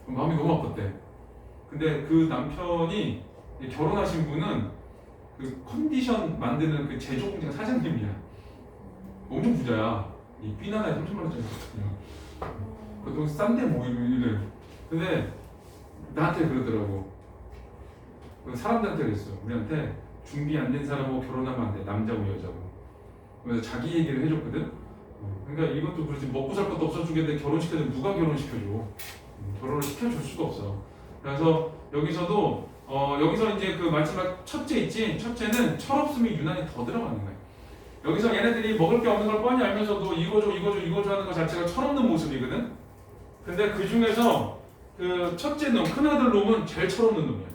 마음이 너무 아팠대. 근데 그 남편이 결혼하신 분은 그 컨디션 만드는 그 제조 공장 사장님이야. 엄청 부자야. 이 삐나나에 3천만 원짜리 샀거든요. 그것도 싼데 뭐 이래. 근데 나한테 그러더라고. 사람들한테 그랬어. 우리한테 준비 안 된 사람하고 결혼하면 안 돼. 남자고 여자고. 그래서 자기 얘기를 해줬거든. 그러니까 이것도 그렇지. 먹고 살 것도 없어 주겠는데 결혼시켜도 누가 결혼시켜줘. 결혼을 시켜줄 수가 없어. 그래서 여기서도 여기서 이제 그 마지막 첫째 있지. 첫째는 철없음이 유난히 더 들어가는 거야. 여기서 얘네들이 먹을 게 없는 걸 뻔히 알면서도 이거 줘 하는 것 자체가 철없는 모습이거든. 근데 그 중에서 그 첫째 놈, 큰아들 놈은 제일 철없는 놈이야.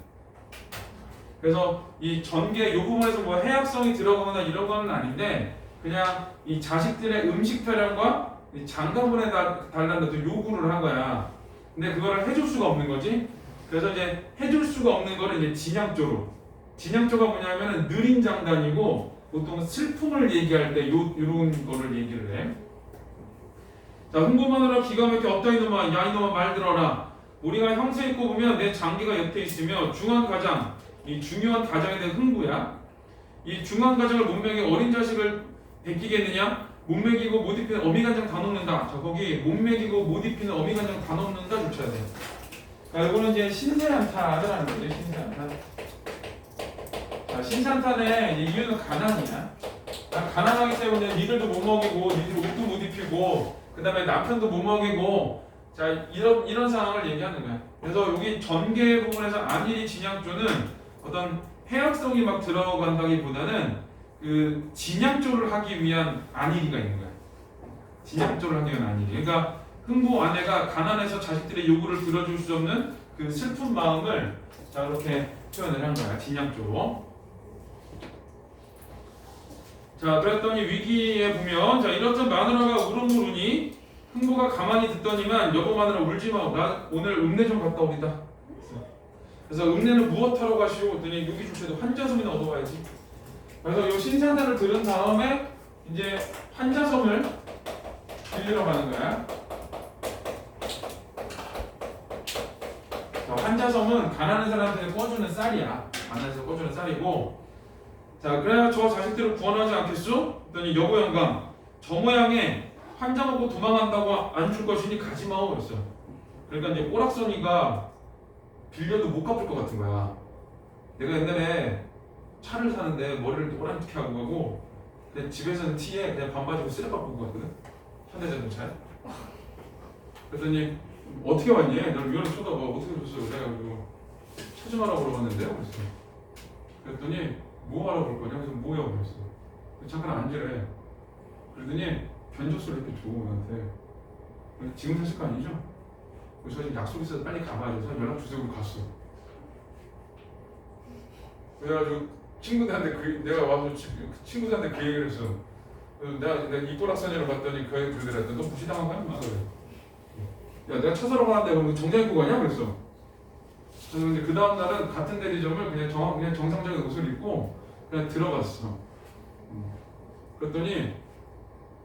그래서 이 전개 요 부분에서 뭐 해악성이 들어가거나 이런 거는 아닌데 그냥 이 자식들의 음식 타령과 장가문에 달라는 요구를 한 거야. 근데 그거를 해줄 수가 없는 거지. 그래서 이제 해줄 수가 없는 거를 이제 진양조로. 진양조가 뭐냐면은 느린 장단이고 보통 슬픔을 얘기할 때 요런 거를 얘기를 해. 자, 흥부마누라 기가 막혀 없다 이놈아, 야 이놈아 말 들어라. 우리가 형세에 꼽으면 내 장기가 옆에 있으며 중한 가장, 이 중요한 가장에 대한 흥부야. 이 중한 가장을 못 먹여 어린 자식을 베끼겠느냐? 못 먹이고 못 입히는 어미간장 다 넣는다. 자, 거기 못 먹이고 못 입히는 어미간장 다 넣는다 조쳐야 돼. 자, 이거는 이제 신세한타를 하는 거죠. 신세한타. 자, 신세한타의 이유는 가난이야. 가난하기 때문에 니들도 못 먹이고 니들 옷도 못 입히고 그 다음에 남편도 못 먹이고 자 이런 상황을 얘기하는 거야. 그래서 여기 전개 부분에서 안일이 진양조는 어떤 해악성이 막 들어간다기보다는 그 진양조를 하기 위한 안일이가 있는 거야. 진양조를 하기 위한 안일이. 그러니까 흥부 아내가 가난해서 자식들의 요구를 들어줄 수 없는 그 슬픈 마음을 자 이렇게 표현을 한 거야. 진양조로. 자, 그랬더니 위기에 보면 자 이렇듯 마누라가 울음부르니 흥부가 가만히 듣더니만 여보 마누라 울지마. 나 오늘 읍내 좀 갔다 오리다. 그래서 읍내는 무엇하러 가시오? 그랬더니 여기 주체도 환자섬이나 얻어와야지. 그래서 이 신사단을 들은 다음에 이제 환자섬을 빌리러 가는 거야. 자, 환자섬은 가난한 사람한테 꿔주는 쌀이야. 가난해서 꿔주는 쌀이고 자, 그래야 저 자식들을 구원하지 않겠소? 그랬더니 여보 영감, 저 모양에 환자 먹고 도망간다고 안 줄 것이니 가지 마오 그랬어. 그러니까 이제 오락선이가 빌려도 못 갚을 것 같은 거야. 내가 옛날에 차를 사는데 머리를 오랑캐 하고 가고 그냥 집에서는 티에 그냥 반바지고 쓰레빠 보고 갔거든. 현대자동차에. 그랬더니 어떻게 왔니? 날 위원을 쳐다봐. 어떻게 줬어? 그래가지고 차 좀 하라고 그러는데요 그랬어. 그랬더니 뭐 하라고 그럴 거냐? 그래서 뭐야? 그랬어. 잠깐 앉으래. 그러더니 변조소를 이렇게 줘, 나한테. 지금 사실 거 아니죠? 그래서 저 지금 약속 있어서 빨리 가봐야 돼서 연락 주세요. 갔어. 그래가지고 친구들한테 내가 와서 친구들한테 그 얘기를 했어. 그래서 내가 입고락선이라고 봤더니 그들한테 너 무시당한 거야? 막 그래. 야 내가 쳐서러 가는데 그럼 정장 입고 가냐? 그랬어. 그래서 근데 그 다음 날은 같은 대리점을 그냥 정상적인 옷을 입고 그냥 들어갔어. 그랬더니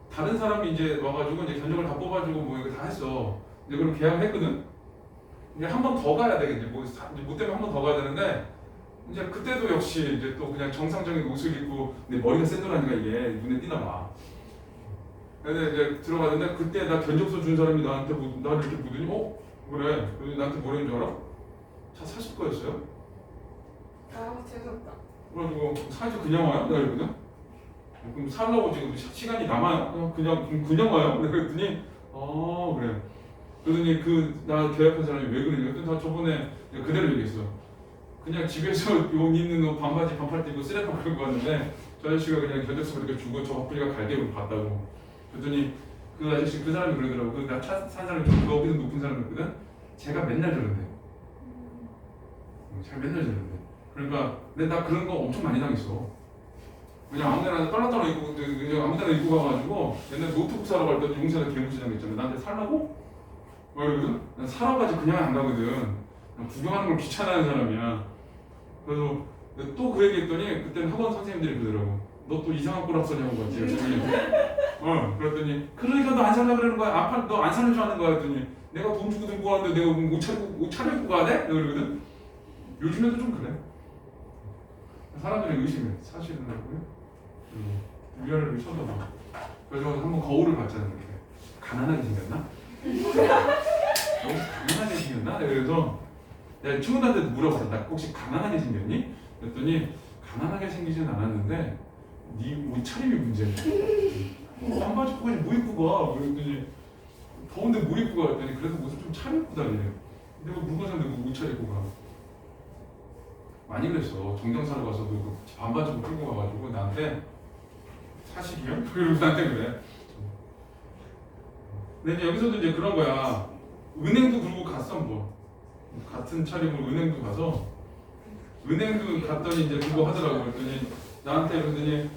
다른 사람이 이제 와가지고 이제 견적을 다 뽑아주고 뭐 이거 다 했어. 이제 그럼 계약을 했거든. 이제 한 번 더 가야 되겠지. 뭐 때문에 한 번 더 가야 되는데 이제 그때도 역시 이제 또 그냥 정상적인 옷을 입고 내 머리가 샌돌하니까 이게 눈에 띄나 봐. 근데 이제 들어가는데 그때 나 견적서 준 사람이 나한테 나를 이렇게 보더니 그래. 그래서 나한테 뭐라는 줄 알아? 차 사실 거였어요? 아 재수없다. 그래가지고 사실 그냥 와요? 내가 이러거든. 그럼 살라고 지금 시간이 남아요? 그냥 와요? 그랬더니 그래. 그러더니 나 계약한 사람이 왜 그러냐? 그랬더니 나 저번에 그대로 얘기했어. 그냥 집에서 옷 입는 옷 반바지 반팔 입고 쓰레빠 끌고 왔는데 저 아저씨가 그냥 견적서 그렇게 주고 저 바쁘니까 갈대로 봤다고. 그랬더니 그 아저씨 그 사람이 그러더라고. 나 차 산 사람이 좀 거기서 높은 사람이었거든. 제가 맨날 저런데. 제가 맨날 저런데. 그러니까 근데 나 그런 거 엄청 많이 당했어. 그냥 아무데나 떨어떨어 입고 그냥 아무데나 입고 가가지고 옛날 노트북 사러 갈 때도 용산에 개무시장 있잖아. 나한테 살라고? 뭐 이러거든? 난 사러 가지 그냥 안 가거든. 그냥 구경하는 걸 귀찮아하는 사람이야. 그래서 또 그 얘기 했더니 그때는 학원 선생님들이 그러더라고. 너 또 이상한 꼬락 써냐고 같지. 그랬더니 그러니까 너 안 살라 그러는 거야. 너 안 사는 줄 아는 거야. 했더니 내가 돈 주고 들고 왔는데 내가 옷 차려입고 가야 돼? 그러거든. 요즘에도 좀 그래. 사람들이 의심해. 사실은라고요? 위아래를 쳐다봐. 그래서 한번 거울을 봤잖아. 이렇게 가난하게 생겼나? 너무 가난하게 생겼나? 그래서 내가 친구들한테 물어봤어. 나 혹시 가난하게 생겼니? 그랬더니 가난하게 생기진 않았는데 네 옷 차림이 문제야. 반바지 입고 가지 뭐 입고 가? 그랬더니 더운데 뭐 입고 가? 그랬더니 그래서 옷을 좀 차려입고 다니래. 내가 물건 사는데 뭐 옷 차려입고 가? 많이 그랬어. 정장사로 가서도 그 반바지 입고 끌고 가가지고 나한테 사실이요? 그리고 나한테 그래. 근데 이제 여기서도 이제 그런 거야. 은행도 그러고 갔어 뭐. 같은 차림으로 은행도 가서 은행도 갔더니 이제 그거 하더라고. 그랬더니 나한테 그러더니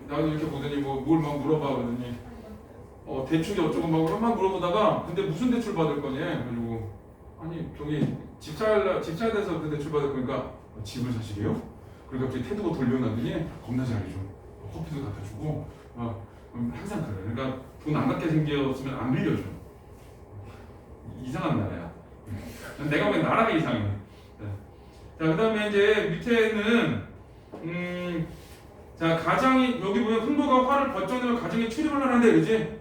나도 이렇게 보더니 뭘 막 물어봐. 그러더니 대출이 어쩌고 막 물어보다가 근데 무슨 대출 받을 거니? 그리고 아니 저기 집 사야 돼서 그 대출 받을 거니까 집을 사시게요? 그리고 갑자기 태도가 돌려놨더니 겁나 잘해줘. 커피도 갖다 주고 항상 그래. 그러니까 돈 안 갖게 생겼으면 안 빌려줘. 이상한 나라야. 내가 보기엔 나라가 이상해. 자, 그 다음에 이제 밑에는 자 가장이 여기 보면 흥부가 화를 번쩍내면 가정에 출입을 하는데 그지?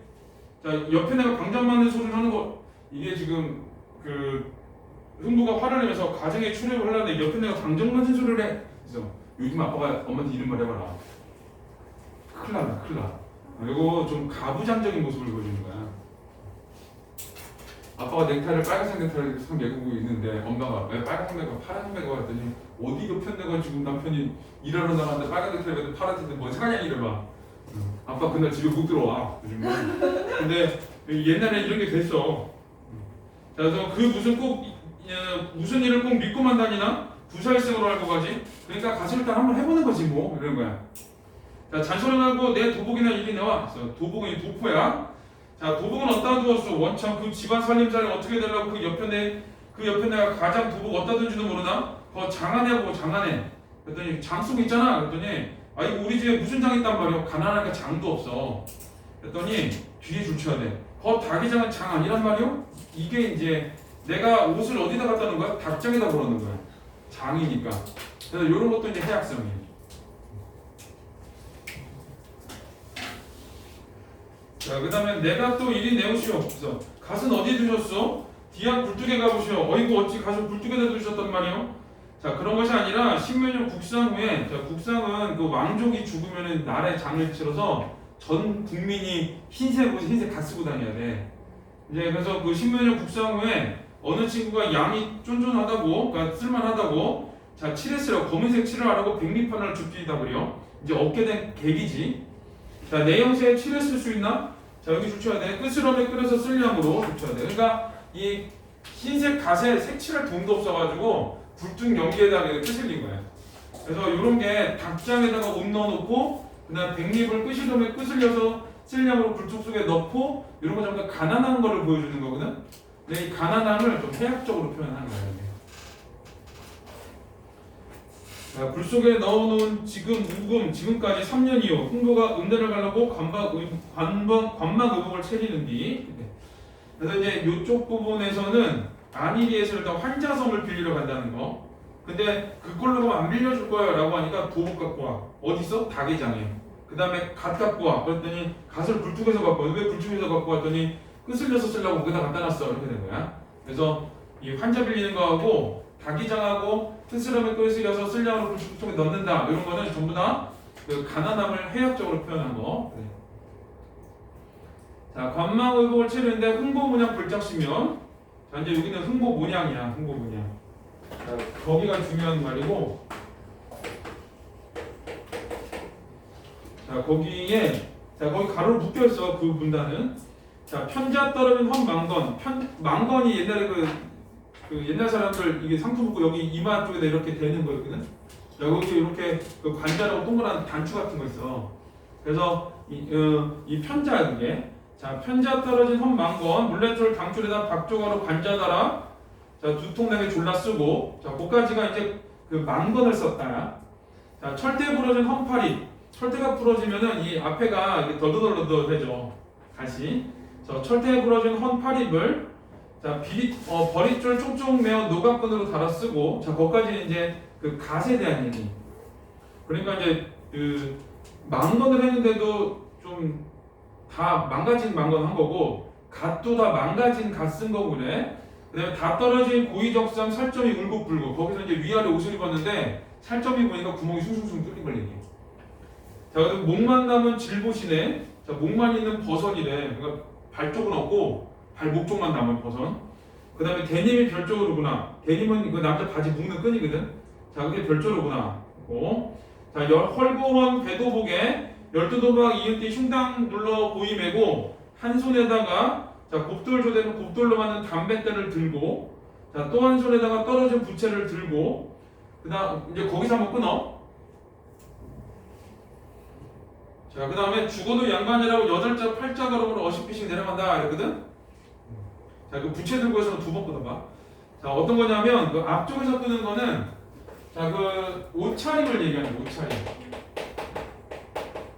자 옆에 내가 방장 맞는 소리를 하는 거 이게 지금 그 흥부가 화를 내면서 가정에 출입을 하려는데 옆에 내가 방장 맞는 소리를 해. 그래서 요즘 아빠가 엄마한테 이런 말 해봐라. 큰일 난다, 큰일 나. 그리고 좀 가부장적인 모습을 보여주는 거야. 아빠가 넥타이를 빨간색 넥타이를 상 메고 있는데 엄마가 왜 빨간색 메고 파란색 메고 했더니 어디 그 편내가 지금 남편이 일하러 나갔는데 빨간 넥타이 메고 파란색 뭔 상관이야 이래봐. 아빠 그날 집에 못 들어와 요즘에. 근데 옛날에 이런 게 됐어. 자, 그래서 그 무슨 일을 꼭 믿고만 다니나 부사일생으로 알고 가지. 그러니까 가서 일단 한번 해보는 거지 뭐 이런 거야. 자, 잔소리 말고 내 도복이나 일이 나와. 그래서 도복은 도포야. 자, 도복은 어디다 두었어? 원천 그 집안 살림살이 어떻게 되려고 그 옆에 내가 가장 도복 어디다 둔지도 모르나? 장안에 장안에. 그랬더니 장속 있잖아. 그랬더니 이거 우리 집에 무슨 장 있단 말이야? 가난하니까 장도 없어. 그랬더니 뒤에 줄쳐야 돼. 닭이장은 장 아니란 말이요? 이게 이제 내가 옷을 어디다 갖다 놓은 거야? 닭장에다 걸어놓은 거야. 장이니까. 그래서 이런 것도 이제 해악성이에요. 자, 그 다음에 내가 또 이리 내오시오. 그래서 갓은 어디 두셨어? 뒤안 굴뚝에 가보시오. 어이구 어찌 갓을 굴뚝에다 두셨단 말이오? 자, 그런 것이 아니라 신면역 국상 후에, 자, 국상은 그 왕족이 죽으면 나라의 장을 치러서 전 국민이 흰색 옷에 흰색 갓 쓰고 다녀야 돼. 이제 그래서 그 신면역 국상 후에 어느 친구가 양이 쫀쫀하다고, 그러니까 쓸만하다고, 자, 칠했어요. 검은색 칠을 하라고 백리판을 줍기다 그래요. 이제 얻게 된 계기지. 자, 내 형세에 칠을 쓸 수 있나? 자, 여기 줄쳐야 돼. 끝으로에 끓여서 쓸 양으로 줄쳐야 돼. 그러니까 이 흰색 갓에 색칠할 돈도 없어가지고 굴뚝 연기에다가 끄슬린 거야. 그래서 이런 게 닭장에다가 옷 넣어놓고 그다음 백립을 끄시dom에 끄슬려서 쓸량으로 불쭉 속에 넣고 이런 거 전부 다 가난한 거를 보여주는 거거든. 근데 이 가난함을 좀 해학적으로 표현하는 거예요. 자, 불 속에 넣어놓은 지금까지 3년 이후 흥부가 음대를 가려고 관막 의복을 차리는 뒤. 그래서 이제 이쪽 부분에서는 안일이에서 일단 환자성을 빌리러 간다는 거. 근데 그걸로 가면 안 빌려줄 거예요 라고 하니까 도복 갖고 와. 어디 있어? 닭의장에. 그 다음에 갓 갖고 와. 그랬더니 갓을 불뚝에서 갖고 와. 왜 불뚝에서 갖고 왔더니 끄슬려서 쓰려고 거기다 갖다 놨어. 이렇게 된 거야. 그래서 이 환자 빌리는 거하고 닭의장하고 튼스름에 끄슬려서 쓸량으로 불뚝 속에 넣는다. 이런 거는 전부 다 그 가난함을 해학적으로 표현한 거. 네. 자, 관막 의복을 치르는데 흥보 문양 불작시면, 자 이제 여기는 흥보 문양이야. 흥보 문양. 자, 거기가 중요한 말이고, 자 거기 가로로 묶여 있어. 그 문단은. 자, 편자 떨어진 헌망건. 망건이 옛날에 그 옛날 사람들 이게 상투 묶고 여기 이마 쪽에다 이렇게 대는 거였거든. 여기 이렇게 그 관자라고 동그란 단추 같은 거 있어. 그래서 이 편자 그게. 자, 편자 떨어진 헌망건. 물레줄 강줄에다 박조가로 관자 달아. 자, 두통내게 졸라 쓰고. 자, 거기까지가 이제 그 망건을 썼다. 자, 철대 부러진 헌파리. 철대가 부러지면은 이 앞에가 이렇게 더더더더해져. 다시. 자, 철대에 부러진 헌파립을 자, 버릿줄 쪽쪽 매어 노각근으로 달아 쓰고. 자, 거기까지는 이제 그 갓에 대한 얘기. 그러니까 이제 그 망건을 했는데도 좀 다 망가진 망건 한 거고, 갓도 다 망가진 갓 쓴 거고 그래. 그다음에 다 떨어진 고위적상 살점이 울긋불긋. 거기서 이제 위아래 옷을 입었는데 살점이 보니까 구멍이 숭숭숭 뚫린 걸 얘기해. 자, 그리고 목만 남은 질봇이네. 자, 목만 있는 버선이래. 그러니까 발 쪽은 없고 발목 쪽만 남은 버선. 그다음에 데님이 별조로구나. 데님은 그 남자 바지 묶는 끈이거든. 자, 그게 별조로구나. 자, 헐고원 배도복에 12도박 이은띠 흉당 눌러 보이매고 한 손에다가 자, 곱돌 조대는 곱돌로 만든 담뱃대를 들고, 자, 또 한 손에다가 떨어진 부채를 들고, 그다음 이제 거기서 한번 끊어. 자, 그다음에 죽어도 양반이라고 8자 8자 걸음으로 50피씩 내려간다 이랬거든. 자, 그 부채 들고 해서 두 번 끊어봐. 자, 어떤 거냐면 그 앞쪽에서 끄는 거는 자, 그 옷차림을 얘기하는 거, 옷차림.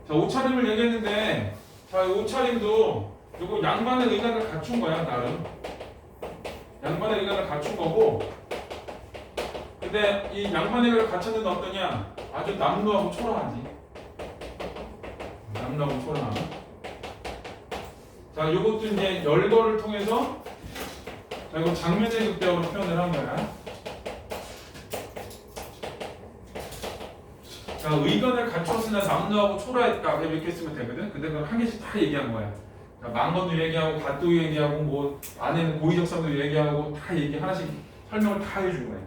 자, 옷차림을 얘기했는데, 자, 옷차림도 요거 양반의 의관을 갖춘 거야, 나름. 양반의 의관을 갖춘 거고, 근데 이 양반의 의관을 갖췄는데 어떠냐? 아주 남루하고 초라하지. 남루하고 초라함. 자, 요것도 이제 열거를 통해서, 자, 이거 장면의 극대어로 표현을 한 거야. 자, 의견을 갖추었으나 남루하고 초라했다. 이렇게 쓰면 되거든. 근데 그걸 한 개씩 다 얘기한 거야. 자, 망건도 얘기하고, 갓도 얘기하고, 뭐, 안에는 고의적상도 얘기하고, 다 하나씩 설명을 다 해준 거야.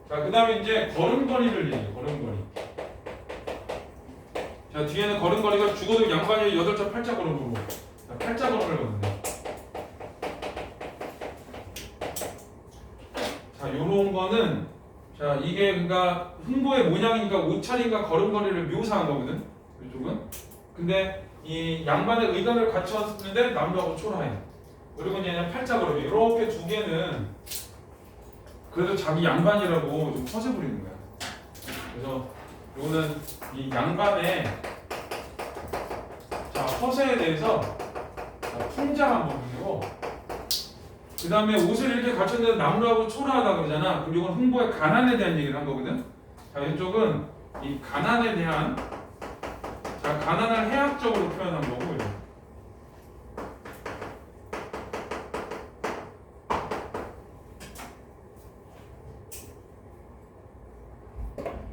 자, 그 다음에 이제 걸음걸이를 얘기해, 걸음걸이. 자, 뒤에는 걸음걸이가 죽어도 양반이 8자 8자 걸음으로. 자, 8자 걸음을 걷는다. 자, 요런 거는 자, 이게 그러니까 흥보의 모양이니까 옷차림과 걸음걸이를 묘사한 거거든. 이쪽은. 근데 이 양반의 의관을 갖췄는데 남루하고 초라해. 그리고 이제 팔자 걸음이 이렇게 두 개는 그래도 자기 양반이라고 좀 허세 부리는 거야. 그래서 요거는 이 양반의 자, 허세에 대해서 자, 풍자 한번 보고, 그 다음에 옷을 이렇게 갖췄는데 남루하고 초라하다 그러잖아. 그럼 이건 흥보의 가난에 대한 얘기를 한 거거든. 자, 이쪽은 이 가난에 대한, 자, 가난을 해학적으로 표현한 거고,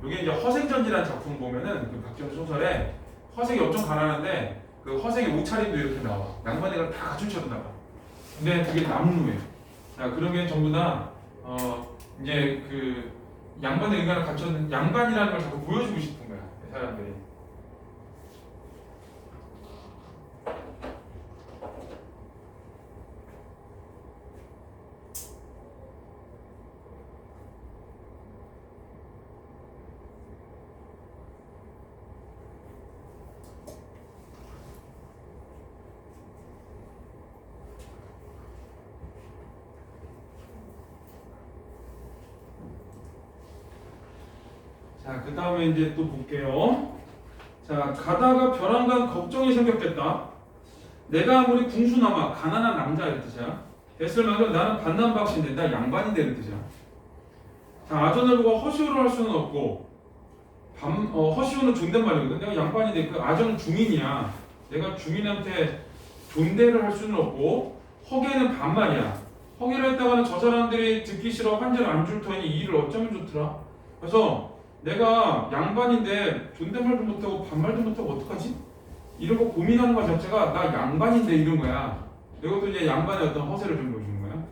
이게 이제 허생전지라는 작품 보면은 그 박지원 소설에 허생이 엄청 가난한데 그 허생의 옷차림도 이렇게 나와. 양반의 걸 다 갖춘 채로 나와. 근데 그게 남루예요. 자, 그런 게 전부 다 이제 그 양반의 의관을 갖췄는 양반이라는 걸 자꾸 보여주고 싶은 거야, 사람들이. 자, 그 다음에 이제 또 볼게요. 자, 가다가 벼랑간 걱정이 생겼겠다. 내가 아무리 궁수나마 가난한 남자 이런 뜻이야. 됐을 만큼 나는 반남박신데 나 양반인데 이런 뜻이야. 자, 아전을 보고 허시호를 할 수는 없고 허시호는 존댓말이거든. 내가 양반인데 그 아전은 중인이야. 내가 중인한테 존대를 할 수는 없고 허계는 반말이야. 허계를 했다가는 저 사람들이 듣기 싫어 환자를 안 줄 터니 이 일을 어쩌면 좋더라. 그래서 내가 양반인데 존댓말도 못하고 반말도 못하고 어떡하지? 이런 거 고민하는 것 자체가 나 양반인데 이런 거야. 이것도 이제 양반의 어떤 허세를 좀 보여주는 거야.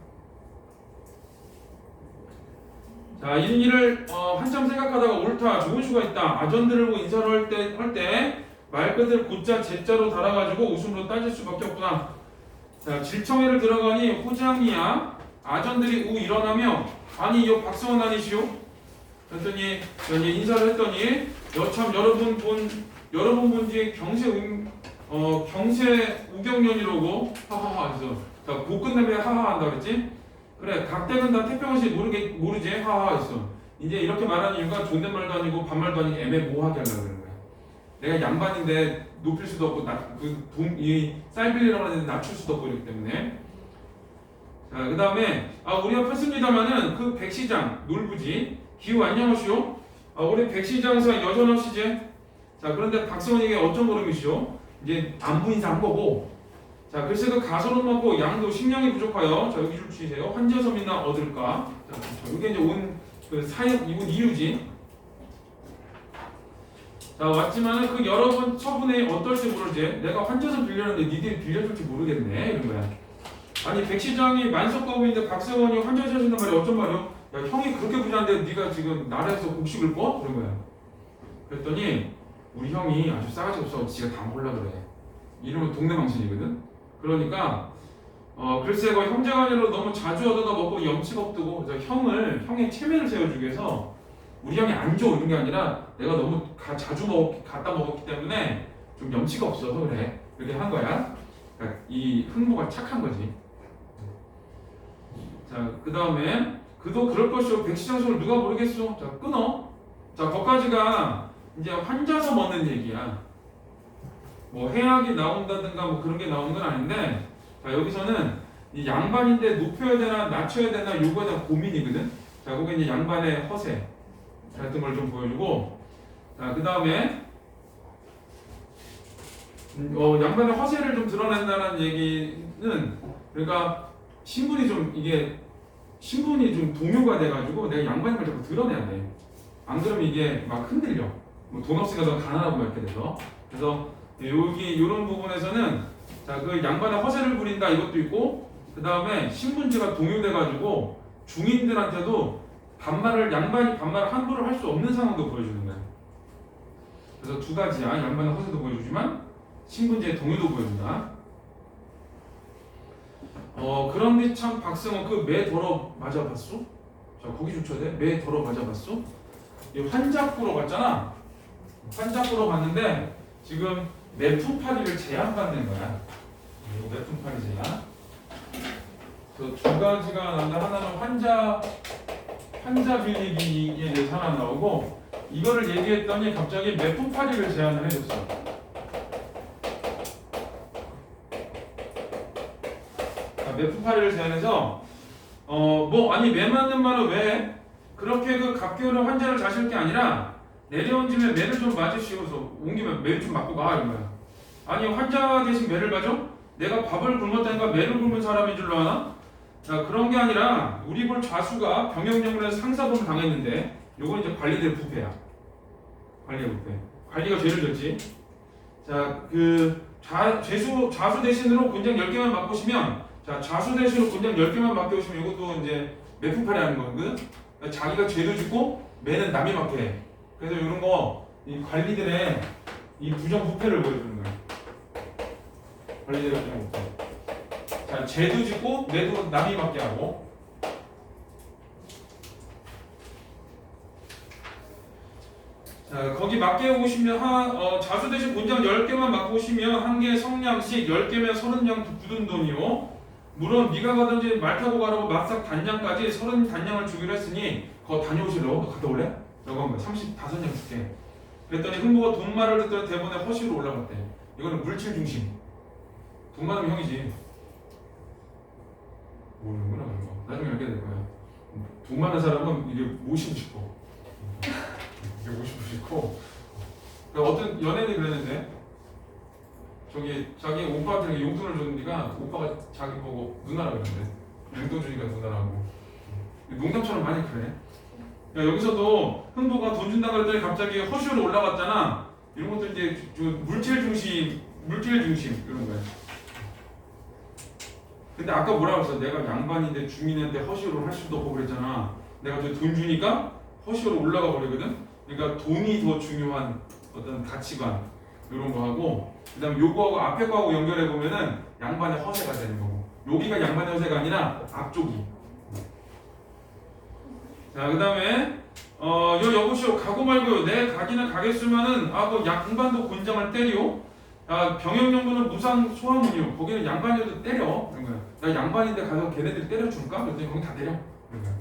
자, 이런 일을 한참 생각하다가 옳다, 좋은 수가 있다. 아전들을 보고 인사를 할 때 말끝을 곧자 제자로 달아가지고 웃음으로 따질 수밖에 없구나. 자, 질청회를 들어가니 호장이야. 아전들이 우 일어나며 아니 여 박성원 아니시오? 그랬더니 인사를 했더니 여참 여러분 본 뒤에 경세 우경련이라고 하하하 해서 자, 고 끝나면 하하 한다 그랬지? 그래 각댁은 다 태평시 모르지 하하 했어. 이제 이렇게 말하는 이유가 존댓말도 아니고 반말도 아니고 애매모호하게 하려고 그러는 거야. 내가 양반인데 높일 수도 없고 이 쌀빌리라고 하는데 낮출 수도 없고 이렇기 때문에. 자, 그 다음에 우리가 폈습니다마는 그 백시장 놀부지 기후 안녕하시오. 우리 백시장사 여전하시지. 자, 그런데 박성원에게 어쩐 걸음이시오? 이제 안부 인사한 거고. 자, 글쎄 그 가소는 먹고 양도 식량이 부족하여 자 여기 줄 주세요. 환자섬이나 얻을까? 자, 이게 이제 온 그 사역 이분 이유지. 자, 왔지만은 그 여러 번 처분에 어떨지 모르지. 내가 환자섬 빌렸는데 니들이 빌려줄지 모르겠네 이런 거야. 아니 백시장이 만석거부인데 박성원이 환자섬 하신단 말이 어쩐 말이오? 야, 형이 그렇게 부자인데 네가 지금 나라에서 곡식을 꿔? 그런 거야. 그랬더니 우리 형이 아주 싸가지 없어. 지가 다 먹으려 그래. 이러면 동네 망신이거든. 그러니까 글쎄 그 형제간으로 너무 자주 얻어다 먹고 염치가 없고 형의 체면을 세워주기 위해서 우리 형이 안 줘 이런 게 아니라 내가 너무 자주 갖다 먹었기 때문에 좀 염치가 없어서 그래. 이렇게 한 거야. 그러니까 이 흥모가 착한 거지. 자, 그 다음에 그도 그럴 것이오. 백시장소를 누가 모르겠소. 자, 끊어. 자, 거기까지가 이제 환자서 먹는 얘기야. 뭐 해악이 나온다든가 뭐 그런 게 나오는 건 아닌데, 자, 여기서는 이 양반인데 높여야 되나 낮춰야 되나 요거에 대한 고민이거든. 자, 그게 이제 양반의 허세 같은 걸 좀 보여주고, 자, 그 다음에 양반의 허세를 좀 드러낸다는 얘기는, 그러니까 신분이 좀 동요가 돼가지고 내가 양반인 걸 자꾸 드러내야 돼. 안 그러면 이게 막 흔들려. 뭐 돈 없으니까 더 가난하고 막 이렇게 돼서. 그래서 여기 이런 부분에서는 자, 그 양반의 허세를 부린다 이것도 있고, 그 다음에 신분제가 동요돼가지고 중인들한테도 양반이 반말을 함부로 할 수 없는 상황도 보여주는 거야. 그래서 두 가지야. 양반의 허세도 보여주지만 신분제의 동요도 보여준다. 그런데 참 박성원 그 매 더러 맞아봤어? 자, 거기 조쳐야 돼. 매 더러 맞아봤어? 이 환자꾸로 갔잖아. 환자꾸로 갔는데 지금 매품팔이를 제한받는 거야. 이거 매품팔이 제한. 그 두 가지가 나온다. 하나는 환자 빌리기에 대해서 하나 나오고, 이거를 얘기했더니 갑자기 매품팔이를 제한을 해줬어. 매품팔이를 제한해서 매 맞는 말은 왜 그렇게 그 갑기어는 환자를 자실 게 아니라 내려온 집에 매를 좀 맞으시오. 그래서 옮기면 매를 좀 맞고 가 이런 거야. 아니 환자 대신 매를 맞아? 내가 밥을 굶었다니까 매를 굶은 사람인 줄로 아나? 자, 그런 게 아니라 우리 볼 좌수가 병역령으로 상사범을 당했는데, 요건 이제 관리될 부패야. 관리의 부패. 관리가 죄를 졌지. 자, 그 좌수 대신으로 곤장 10개만 맡고시면, 자, 좌수 대신으로 곤장 10개만 맡겨오시면 이것도 이제 매품팔이 하는 거거든. 그러니까 자기가 죄도 짓고 매는 남이 맡게 해. 그래서 이런 거 이 관리들의 이 부정부패를 보여주는 거야. 관리들의 부정부패. 자, 죄도 짓고 매도 남이 맡게 하고. 자, 거기 맡겨 오시면 자수 대신 곤장 10개만 맡고 오시면 한 개 성냥씩 10개면 30냥 굳은 돈이요. 물론 네가 가든지 말 타고 가라고 막상 단장까지 30단냥을 주기로 했으니 그거 다녀오실래요? 너 갔다 올래? 라고 한 거야. 35장 줄게. 그랬더니 흥부가 돈 말을 듣더니 대본에 허시로 올라갔대. 이거는 물질 중심. 돈 많으면 형이지. 모르는구나 그런 거. 나중에 알게 될 거야. 돈 많은 사람은 이게 모시고 싶어. 이게 모시고 싶고. 그러니까 어떤 연예인이 그랬는데 저기 자기 오빠한테 용돈을 줬는데가 오빠가 자기 보고 누나라 그랬는데 용돈 주니까 누나라고. 농담처럼 많이 그래. 그러니까 여기서도 흥부가 돈 준다고 그랬더니 갑자기 허쉬로 올라갔잖아. 이런 것들 이제 물질 중심 이런 거야. 근데 아까 뭐라고 했어? 내가 양반인데 주민한테 허쉬로 할 수도 없고 그랬잖아. 내가 돈 주니까 허쉬로 올라가 버리거든. 그러니까 돈이 더 중요한 어떤 가치관 이런 거 하고, 그다음에 요거하고 앞에 거하고 연결해 보면은 양반의 허세가 되는 거고, 여기가 양반의 허세가 아니라 앞쪽이. 자, 그다음에 요 여보시오 가고 말고요. 내 가기는 가겠으면은 그 양반도 곤장을 때려. 병역연구는 무상 소환문이요. 거기는 양반이어도 때려. 그런 거야. 나 양반인데 가서 걔네들 때려줄까? 그랬더니 거기 다 때려. 그런 거야.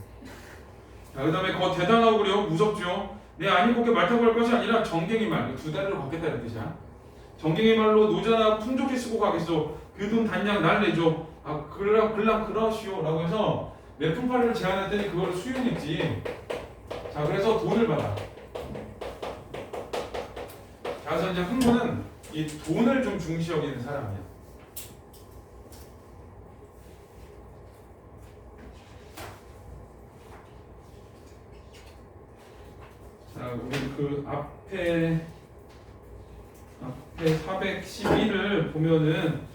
자, 그다음에 거 대단하고 그래요. 무섭죠. 내 아니 곱게 말 타고 갈 것이 아니라 정갱이 말. 두 다리로 걷겠다 이런 뜻이야. 정갱이 말로 노자나 풍족히 쓰고 가겠소. 그 돈 단량 날 내줘. 그러시오라고 해서 몇 푼파리를 제안했더니 그걸 수용했지. 자, 그래서 돈을 받아. 자, 그래서 이제 흥부는 이 돈을 좀 중시 여기는 사람이야. 자, 우리 그 앞에 411을 보면은,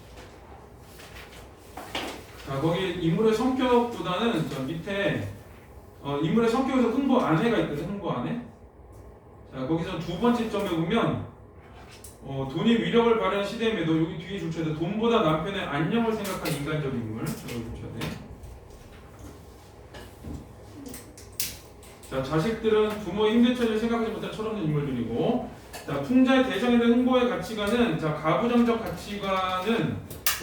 자, 거기 인물의 성격보다는 저 밑에 인물의 성격에서 흥부 아내가 있거든. 흥부 아내. 자, 거기서 두 번째 점에 보면 돈이 위력을 발휘하는 시대임에도 여기 뒤에 줄쳐야 돼. 돈보다 남편의 안녕을 생각한 인간적 인물. 여기 줄쳐야 돼. 자, 자식들은 부모의 힘든 처지를 생각하지 못한 철없는 인물들이고, 자, 풍자의 대상에 대한 흥보의 가치관은, 자, 가부장적 가치관은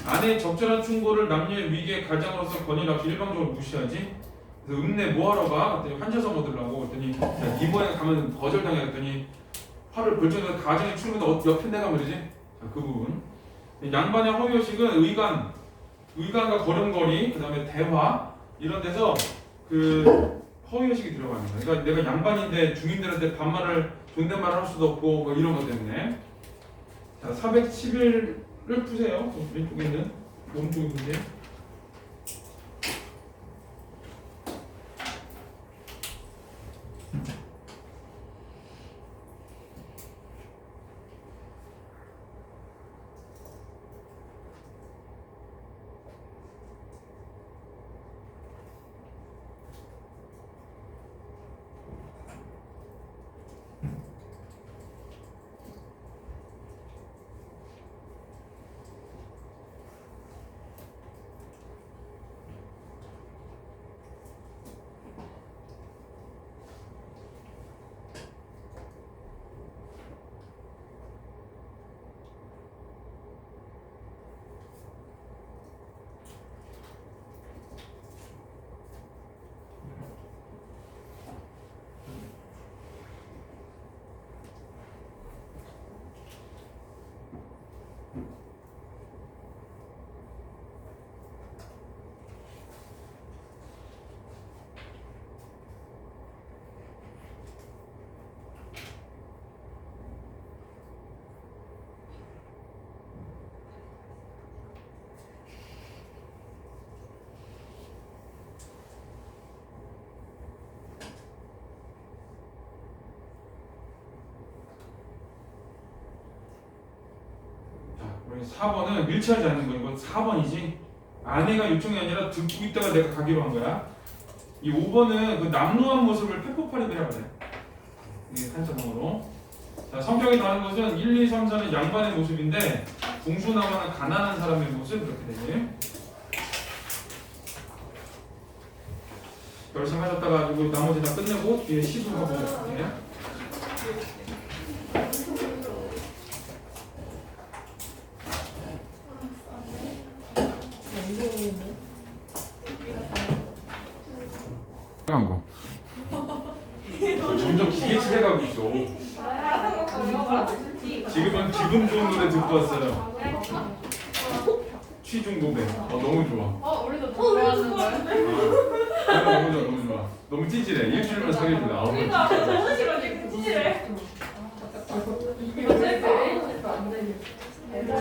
아내의 적절한 충고를 남녀의 위계 가장으로서 권위라고 일방적으로 무시하지. 그래서 읍내 뭐하러 가? 그랬더니 환자서 얻으려고. 그랬더니 야, 네 모양 가면 거절당해. 그랬더니 화를 벌쩍해서 가정의 출근도 옆에 내가 말이지. 자, 그 부분. 양반의 허위의식은 의관과 걸음걸이, 그 다음에 대화 이런 데서 그 허위의식이 들어가는 거야. 그러니까 내가 양반인데 중인들한테 반말을 존댓말을 할 수도 없고 뭐 이런 것 때문에. 자, 411을 푸세요. 왼쪽에 있는 오른쪽에 문제. 우리 4번은 밀치하지 않는 거. 이건 4번이지. 아내가 요청이 아니라 듣고 있다가 내가 가기로 한 거야. 이 5번은 그 남루한 모습을 페퍼파리드라고 그래. 이게 한자성어로. 자, 성격이 다른 것은 1, 2, 3, 4는 양반의 모습인데 궁수나마는 가난한 사람의 모습 이렇게 되지. 열심히 하셨다가 가지고 나머지 다 끝내고 뒤에 시도하고 이렇게. 한 거. 점점 기계치 지금은 기분 좋은 노래 듣고 왔어요. 취중 고백. 너무 좋아. 우리도 좋아하는 걸. 너무 좋아, 너무 좋아. 너무 찌질해. 일주일만 사귀어준다. 우리가 저번 시간에 찌질해.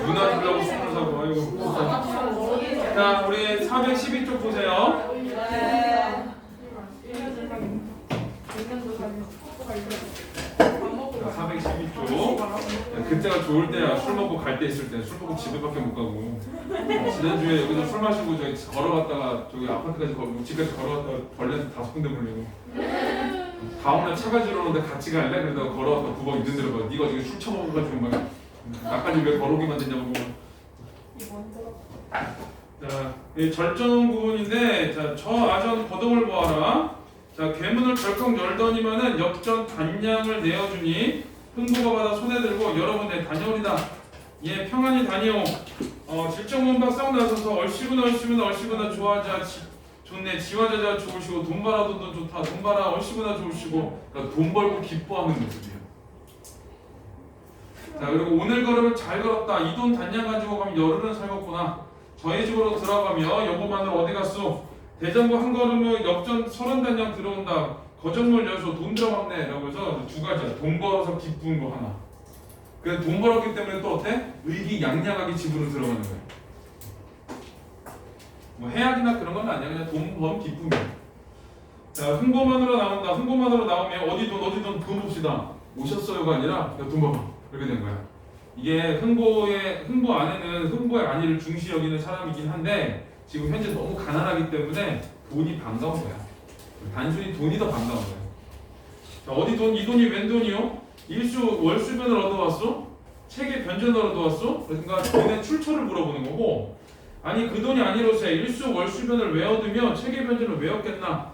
누나 주려고 술을 사고. 아이고. 자, 우리 412쪽 보세요. 자, 412쪽. 그때가 좋을 때야. 술 먹고 갈 때 있을 때. 술 먹고 집에밖에 못 가고. 지난주에 여기서 술 마시고 저기 걸어갔다가 저기 아파트까지 집까지 걸어갔다가 벌레한테 5군데 물리고. 다음날 차가 지러는데 같이 갈래? 그러다가 걸어갔다 구박 있는 데로 가. 네가 지금 술 처먹어가지고 막 나까지 왜 걸어오기만 되냐고. 자, 이 절정 부분인데, 자, 저 아전 거동을 보아라. 자, 계문을 덜컥 열더니만은 역전 단양을 내어주니 흥부가 받아 손에 들고 여러분의 다녀오리다. 예, 평안히 다니오. 질정문박 싸움 나서서 얼씨구나 좋아하자. 좋네. 지화자자 좋으시고 돈 벌아 돈도 좋다. 돈 벌아 얼씨구나 좋으시고. 그러니까 돈 벌고 기뻐하는 모습이에요. 자, 그리고 오늘 걸음을 잘 걸었다. 이 돈 단양 가지고 가면 열흘은 살겠구나. 저희 집으로 들어가며 여보 마늘 어디 갔소? 대장부 한 걸음을 역전 30단양 들어온다. 거정물 여수 돈 들어갔네. 라고 해서 두 가지야. 돈 벌어서 기쁜 거 하나. 그래서 돈 벌었기 때문에 또 어때? 의기양양하게 집으로 들어가는 거야. 뭐 해악이나 그런 건 아니야. 그냥 돈 번 기쁨이야. 자, 흥보만으로 나온다. 흥보만으로 나오면 어디 돈 봅시다. 오셨어요가 아니라 돈 봐봐. 이렇게 된 거야. 이게 흥보 안에는 흥보의 안위를 중시 여기는 사람이긴 한데 지금 현재 너무 가난하기 때문에 돈이 반가운 거야. 단순히 돈이 더 반가운 거야. 자, 어디 돈? 이 돈이 웬 돈이요? 일수 월수변을 얻어왔어? 책의 변전을 얻어왔어? 그러니까 돈의 출처를 물어보는 거고, 아니 그 돈이 아니로세 일수 월수변을 왜 얻으며 책의 변전을 왜 얻겠나?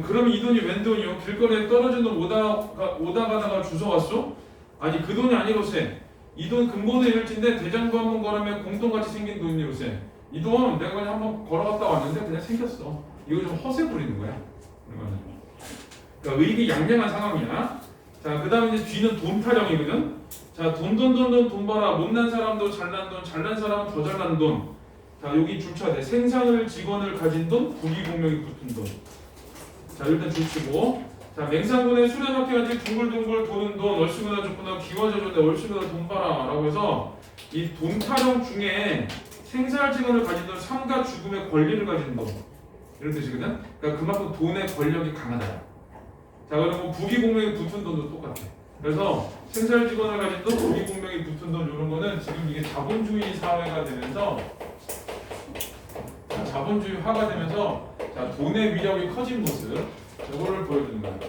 그러면 이 돈이 웬 돈이요? 길거리에 떨어진 돈 오다 가다가 주워왔어? 아니 그 돈이 아니로세 이 돈 근본의 일지인데 대장부 한번 걸으면 공돈같이 생긴 돈이로세 이 돈 내가 그냥 한번 걸어갔다 왔는데 그냥 생겼어. 이거 좀 허세 부리는 거야. 그러니까 의기양양한 상황이야. 자, 그 다음에 이제 뒤는 돈 타령이거든. 자, 돈 벌아. 못난 사람도 잘난 돈, 잘난 사람은 더 잘난 돈. 자, 여기 줄쳐야 돼. 생산을 직원을 가진 돈, 부귀공명이 붙은 돈. 자, 일단 줄치고. 자, 맹상군의 수레바퀴같이 둥글둥글 도는 돈, 얼씨구나 좋구나 기와져줬는데 얼씨구나 돈 봐라 라고 해서 이 돈 타령 중에 생산을 직원을 가진 돈, 삶과 죽음의 권리를 가진 돈 이런 뜻이거든. 그러니까 그만큼 돈의 권력이 강하다. 자, 그리고 부귀공명이 붙은 돈도 똑같아. 그래서 생산 직원을 가진 돈, 부귀공명이 붙은 돈 이런 거는 지금 이게 자본주의 사회가 되면서 자본주의화가 되면서 자, 돈의 위력이 커진 모습 이거를 보여주는 거야.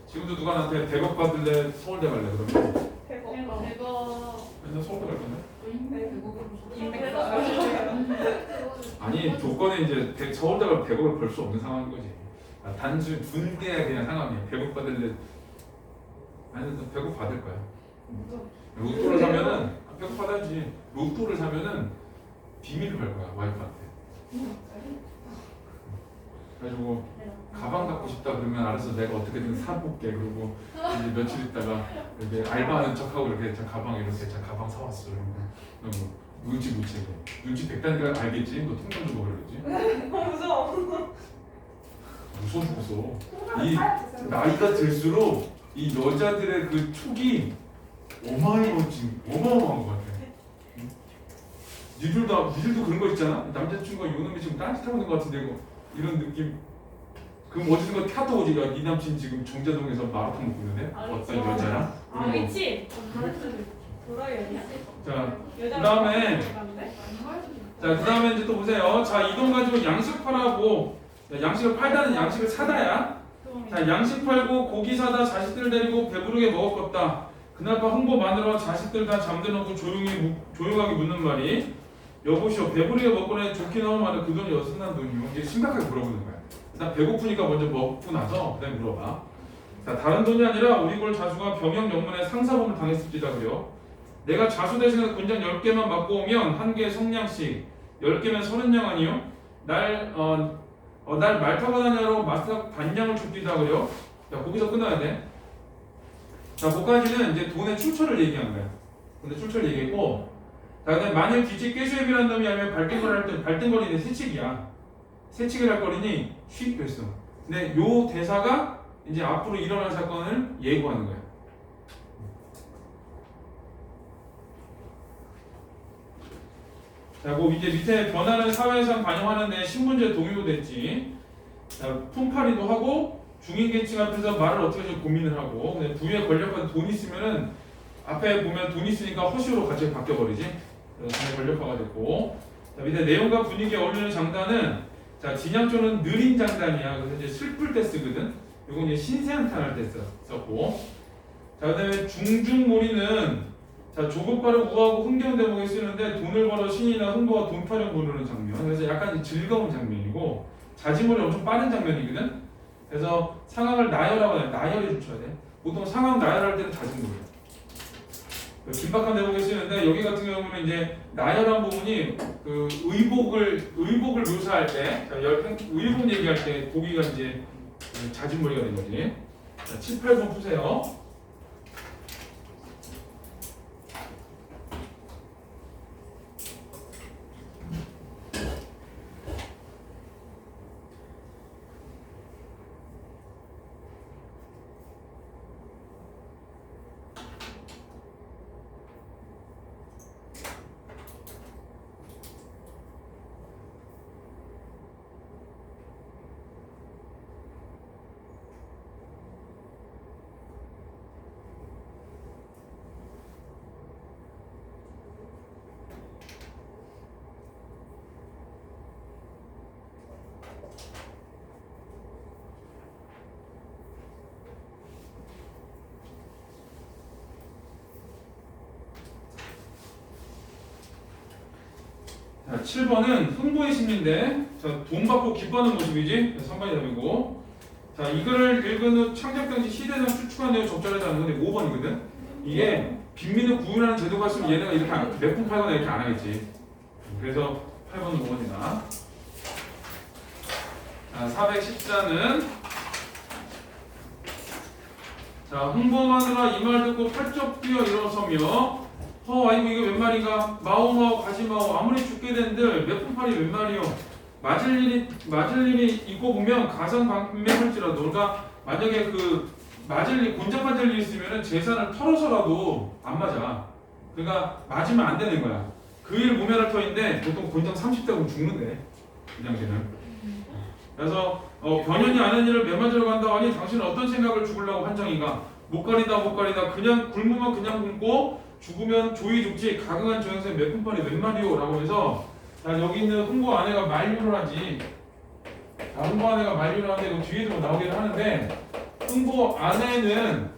지금도 누가 나한테 100억 받을래 서울대 갈래 그러면? 100억. 그래서 서울대 갈 건데? 네. 아니 조건에 이제 서울대 가면 100억을 벌 수 없는 상황인 거지. 단순히 분개야 그냥 상황이야. 100억 받을래? 아니 100억 받을 거야. 로또를 사면은 100억 받아야지. 로또를 사면은 비밀을 걸 거야 와이프한테. 그래가지고 가방 갖고 싶다 그러면 알아서 내가 어떻게든 사볼게. 그리고 이제 며칠 있다가 이렇게 알바하는 척하고 이렇게 자 가방 이렇게 자 가방 사왔어. 그러면 눈치 못 채고 눈치 100단니까 알겠지. 너 통장 주고 그러지. 무서워. 무서워. 이 나이가 들수록 이 여자들의 그 촉이 어마어마한 것 같아. 니들도 그런 거 있잖아. 남자친구가 요놈이 지금 딴짓하고 있는 것 같은데 이런 느낌. 그럼 어디선가 카톡 오지. 야, 네 남친 지금 정자동에서 마라톤 먹고 있는데 어떤 여자랑? 아, 미친. 자, 그다음에 이제 또 보세요. 자, 이 돈 가지고 양식 팔아고 양식을 팔다는 양식을 사다야. 자, 양식 팔고 고기 사다 자식들 데리고 배부르게 먹었겠다. 그날 밤 흥보 마누라와 자식들 다 잠들어놓고 조용하게 묻는 말이 여보시오 배부르게 먹고는 좋긴 하고 말은 그 돈이 어디서 난 돈이요? 이게 심각하게 물어보는 거야. 일단 배고프니까 먼저 먹고 나서 그다음에 물어봐. 자, 다른 돈이 아니라 우리 골 자수가 병역 영문에 상사범을 당했을지다 그래요. 내가 자수 대신에 군장 10개만 맞고 오면 한 개에 성냥씩 10개면 30냥 아니요? 날 말 타고 다녀로 마스닥 반냥을 줍디다 그래요. 자, 거기서 끝나야 돼. 자, 그까지는 이제 돈의 출처를 얘기한 거야. 돈의 출처를 얘기했고, 자, 그다음에 만일 뒤집 깨수협이라는 놈이 아니면 발등거리 할 때 발등거리는 세칙이야. 세칙을 할 거리니 수입됐어. 근데 요 대사가 이제 앞으로 일어날 사건을 예고하는 거야. 자, 그 이제 밑에 변화는 사회상 반영하는데 신문제 동의도 됐지. 자, 품팔이도 하고 중인계층 앞에서 말을 어떻게 좀 고민을 하고, 근데 부에 권력화도 돈 있으면은 앞에 보면 돈 있으니까 허시로 같이 바뀌어버리지. 그래서 잘 권력화가 됐고, 자, 밑에 내용과 분위기에 어울리는 장단은 자, 진양조는 느린 장단이야. 그래서 이제 슬플 때 쓰거든. 이건 이제 신세한탄할 때 썼고, 자, 그다음에 중중몰이는 자, 조급가를 우아하고 흥겨운 대목에 쓰는데 돈을 벌어 신이나 흥부가 돈 타령 부르는 장면. 그래서 약간 즐거운 장면이고 자지몰이 엄청 빠른 장면이거든. 그래서 상황을 나열하고 나열해 주셔야 돼. 보통 상황 나열할 때는 자지몰이야. 긴박한 대목에 쓰는데 여기 같은 경우는 이제 나열한 부분이 그 의복을 묘사할 때, 자, 의복 얘기할 때 거기가 이제 자진몰이가 된 거지. 자, 7, 8번 푸세요. 자, 7번은 흥부의 심리인데, 자, 돈 받고 기뻐하는 모습이지. 3번이 답이고. 자, 이거를 읽은 후 창작 당시 시대상 추측한 내용 적절하다는 건데 5번이거든. 이게 빈민을 구분하는 제도가 있으면 얘네가 이렇게 몇 분 팔거나 이렇게 안 하겠지. 그래서 8번은 5번이다. 자, 414는 자, 흥부마누라 이 말 듣고 팔쩍 뛰어 일어서며 아이고 이게 웬 말인가? 마오마오 가지마오 아무리 죽게 된들 몇 푼팔이 웬 말이요? 맞을 일이 있고 보면 가상 방매할지라도, 그러니까 만약에 그 곤장 맞을 일이 있으면은 재산을 털어서라도 안 맞아. 그러니까 맞으면 안 되는 거야. 그 일 무면할 터인데 보통 곤장 30대면 죽는데 이 당시는. 그래서 변현이 아는 일을 매맞으러 간다 하니 당신은 어떤 생각을 죽으려고 한정이가? 못 가리다 그냥 굶으면 그냥 굶고 죽으면 조이 죽지 가능한 조영세 몇 분팔이 웬 말이오? 라고 해서, 자, 여기 있는 흥부 아내가 만류를 하지. 자, 흥부 아내가 만류를 하는데 뒤에도 나오기는 하는데, 흥부 아내는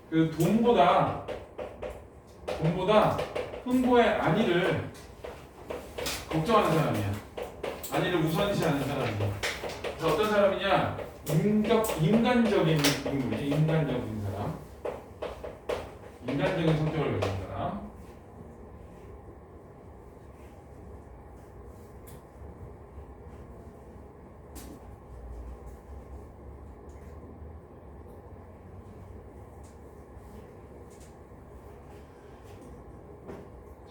그 돈보다 흥부의 안위를 걱정하는 사람이야. 안위를 우선시하는 사람이야. 그래서 어떤 사람이냐? 인간적인 인물이지. 인간적인 사람. 인간적인 성격을 가진 사람.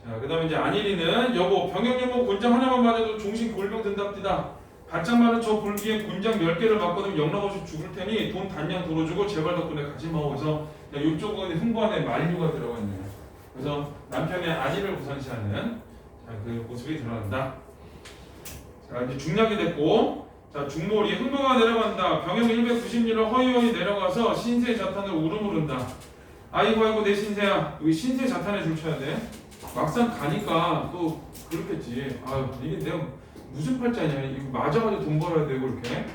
자, 그 다음에 이제 안일이는 여보 병역여보 곤장 하나만 맞아도 종신 골병 든답디다. 바짝 마른 저 불기에 곤장 10개를 맞거든 영락없이 죽을 테니 돈 단량 돌어주고 제발 덕분에 가지 마오. 그래서 이쪽은 흥부 안에 만류가 들어가 있네요. 그래서 남편의 안위를 우선시하는 그 모습이 드러난다. 자, 이제 중략이 됐고, 자, 중몰이 흥부가 내려간다. 병영 190리를 허이허이 내려가서 신세 자탄을 울음으른다. 아이고 내 신세야. 여기 신세 자탄에 줄 쳐야 돼. 막상 가니까 또 그렇겠지. 아유 이게 내가 무슨 팔자냐. 이거 맞아가지고 돈 벌어야 되고 이렇게.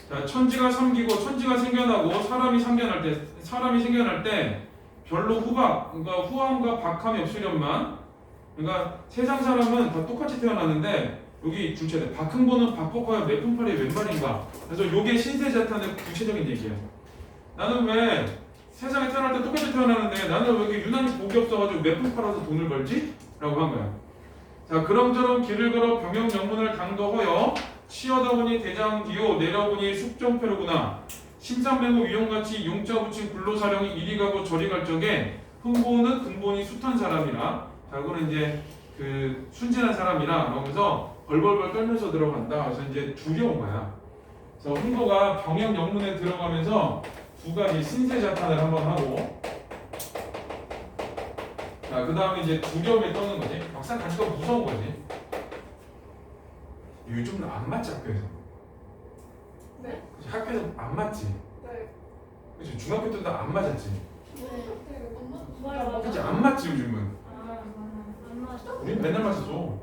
자, 천지가 삼기고 천지가 생겨나고 사람이 생겨날 때 별로 그러니까 후함과 박함이 없으련만. 그러니까 세상 사람은 다 똑같이 태어났는데 여기 줄쳐야 돼. 박흥보는 박복하여 매품팔이 웬 말인가. 그래서 요게 신세자탄의 구체적인 얘기야. 나는 왜 세상에 태어날 때 똑같이 태어나는데 나는 왜 이렇게 유난히 복이 없어가지고 매품 팔아서 돈을 벌지? 라고 한 거야. 자, 그럼저럼 길을 걸어 병영영문을 당도허여 치어다 보니 대장기요 내려보니 숙정패로구나. 신상배고 위험같이 용자 붙인 굴로사령이 이리 가고 저리 갈 적에 흥보는 근본이 숱한 사람이라 자 이거는 이제 그 순진한 사람이라 그러면서 벌벌벌 떨면서 들어간다. 그래서 이제 두려운 거야. 그래서 흥보가 병영 영문에 들어가면서 두 가지 신세 자탄을 한번 하고 자 그 다음에 이제 두려움에 떠는 거지. 막상 가니까 무서운 거지. 요즘은 안 맞지 학교에서. 네? 그치, 학교에서 안 맞지. 네. 그치 중학교 때도 안 맞았지. 네. 맞아. 그치 안 맞지 요즘은. 안 맞아. 우린 맨날 맞았어.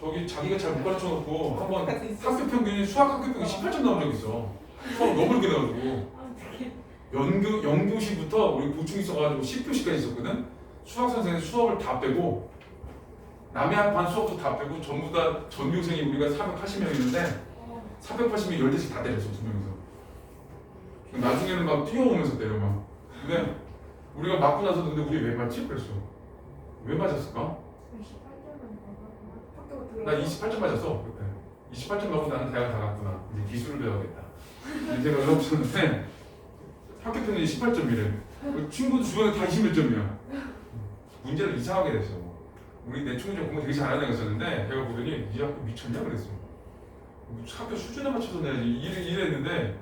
저기 자기가 잘 못 가르쳐 놓고 한번 학교 평균이 수학 학교 평균 18점 나온 적 있어. 수학 너무 그렇게 나가지고 연교시부터 우리 보충 있어가지고 10교시까지 있었거든. 수학 선생님 수업을 다 빼고 남의 반 수업도 다 빼고 전부 다 전교생이 우리가 480명 있는데 480명 10대씩 다 때렸어 2명이서. 나중에는 막 뛰어오면서 때려 막. 근데 우리가 맞고 나서도 근데 우리 왜 맞지? 그랬어. 왜 맞았을까? 나 28점 맞았어 그때. 28점 맞고 나는 대학 다 갔구나. 이제 기술을 배워야겠다. 이 생각을 없었는데 학교 평균이 18점이래. 친구도 주변에 다 20몇 점이야. 문제를 이상하게 됐어. 우리 내 친구 중 공부 되게 잘하는 애가 있었는데 걔가 보더니 이 학교 미쳤냐 그랬어. 학교 수준에 맞춰서 내야지 이랬는데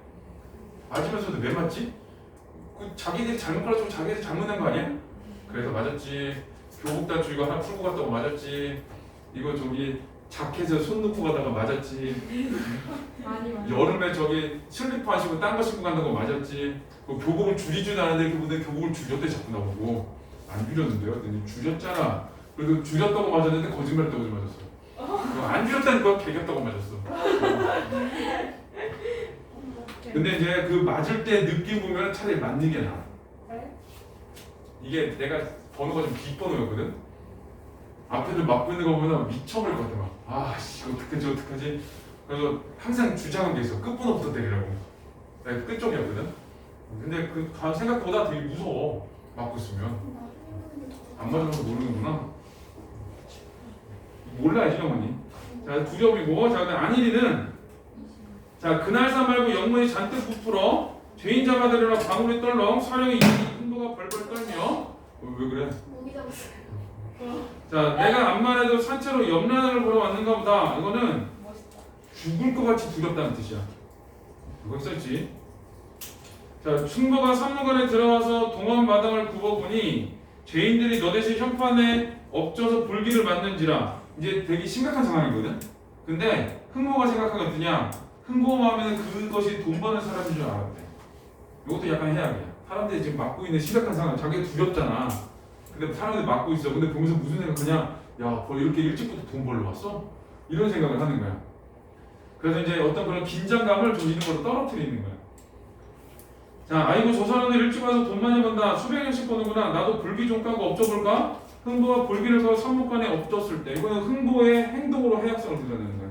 맞으면서도 왜 맞지? 그 자기들이 잘못 가르치고 자기들이 잘못한 거 아니야? 그래서 맞았지. 교복단추 이거 하나 풀고 갔다고 맞았지. 이거 저기 자켓에 손 넣고 가다가 맞았지. 여름에 저기 슬리퍼 안 신고 딴 거 신고 간다고 맞았지. 그 교복을 줄이지도 않았는데 그분들 교복을 줄였대 자꾸 나보고. 안 줄였는데요? 그랬더니 줄였잖아. 그래도 줄였다고 맞았는데 거짓말했다고 맞았어. 안 줄였다니까 개겼다고 맞았어. 근데 이제 그 맞을 때 느낌 보면 차라리 맞는 게 나아. 이게 내가 번호가 좀 뒷번호였거든. 앞에를 맞고 있는 거 보면 미쳐버릴 것 같아 막. 아씨 어떡하지. 그래서 항상 주장한 게 있어. 끝번호부터 때리라고. 내가 끝쪽이었거든. 근데 그 생각보다 되게 무서워. 맞고 있으면. 안 맞아서 모르는구나. 몰라야지 영원히. 자 두려움이고 자 그다음 안일이는 자 그날사 말고 영문이 잔뜩 부풀어 죄인 잡아들으라 방울이 떨렁 사령이 흥부가 벌벌 떨며 왜 그래? 몸이 잡았어요. 자 내가 암만 해도 산채로 염라를 보러 왔는가 보다. 이거는 죽을 것 같이 두렵다는 뜻이야. 그거 써있지. 자 충보가 산무관에 들어와서 동원 마당을 굽어보니 죄인들이 너 대신 현판에 엎져서 불기를 맞는지라. 이제 되게 심각한 상황이거든. 근데 흥모가 생각한 건 어떠냐? 흥모하면 그것이 돈 버는 사람인 줄 알았대. 이것도 약간 해악이야. 사람들이 지금 맞고 있는 심각한 상황. 자기가 두렵잖아. 근데 사람들이 맞고 있어. 근데 보면서 무슨 생각하냐? 야, 이렇게 일찍부터 돈 벌러 왔어? 이런 생각을 하는 거야. 그래서 이제 어떤 그런 긴장감을 좀 이런 걸로 떨어뜨리는 거야. 자, 아이고 저 사람들 일찍 와서 돈 많이 번다. 수백 년씩 버는구나. 나도 불기 좀 까고 엎져볼까? 흥보가 불기를 까고 선목간에 엎졌을 때 이거는 흥보의 행동으로 해악성을 드러내는 거야.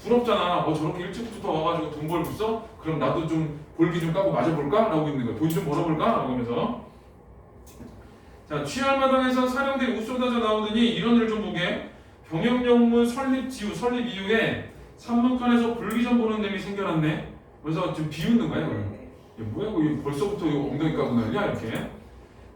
부럽잖아. 저렇게 일찍부터 와가지고 돈 벌고 있어? 그럼 나도 좀 불기 좀 까고 맞아볼까? 라고 있는 거야. 돈 좀 벌어볼까? 라고 하면서 자, 취할마당에서 사령들이 웃쏟아져 나오더니 이런 일 좀 보게. 병영영문 설립 이후에 산문간에서 불기 좀 보는 셈이 생겨났네. 그래서 지금 비웃는 거야 이거는. 뭐야 이거 벌써부터 이거 엉덩이 까고 난리야 이렇게.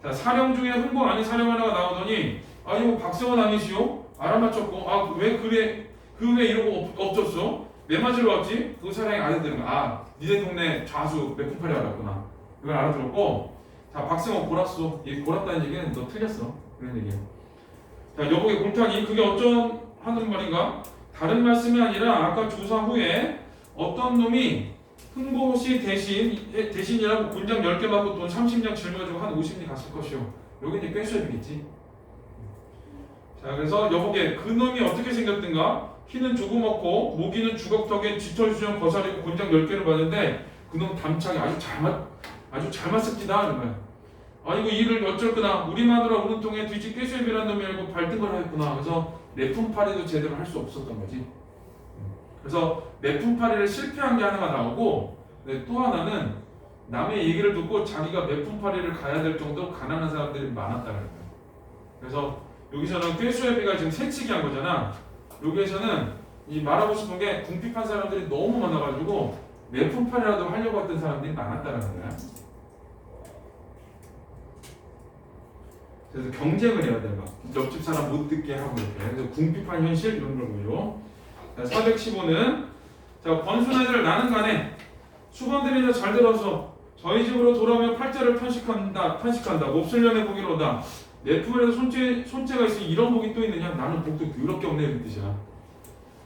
자 사령 중에 흥보 아닌 사령 하나가 나오더니 아 이거 박세원 아니시오? 알아맞혔고 아 왜 그래 그 왜 이러고 엎졌어? 왜 맞으러 왔지? 그 사령이 알아들은 거야. 니네 동네 좌수 몇 분팔이 알았구나. 이걸 알아들었고 자 박세원 골았어. 이 골았다는 얘기는 너 틀렸어. 그런 얘기야. 자 여보게 골타기 그게 어쩐 하는 말인가? 다른 말씀이 아니라 아까 조사 후에 어떤 놈이 흥보시 대신이라고 군장 10개 받고 돈 30냥 짊어지고 한 50리 갔을 것이요. 여기 이제 꾀수협이겠지. 자 그래서 여보게 그 놈이 어떻게 생겼든가 키는 조그맣고 모기는 주걱턱에 쥐털수염 거사리고 군장 10개를 받는데 그놈 담착이 아주 잘 맞습니다. 이런 아이고 이를 어쩔거나 우리 마누라 우는 통에 뒤지 꾀수협이라는 놈이 알고 발등을 하였구나. 그래서 내품팔이도 제대로 할 수 없었던 거지. 그래서 매품팔이를 실패한 게 하나가 나오고 또 하나는 남의 얘기를 듣고 자기가 매품팔이를 가야 될 정도로 가난한 사람들이 많았다는 거예요. 그래서 여기서는 꾀수협이가 지금 새치기 한 거잖아. 여기에서는 이 말하고 싶은 게 궁핍한 사람들이 너무 많아가지고 매품팔이라도 하려고 했던 사람들이 많았다는 거야. 그래서 경쟁을 해야 돼. 막 옆집 사람 못 듣게 하고 이렇게. 그래서 궁핍한 현실 이런 걸 보여. 자, 415는 자, 번순애들 나는 간에 수건들이나 잘 들어서 저희 집으로 돌아오면 팔자를 편식한다. 몹쓸년에 보기로다. 내 품에도 손재가 있으니 이런 복이 또 있느냐? 나는 복도 더럽게 없네 이런 뜻이야.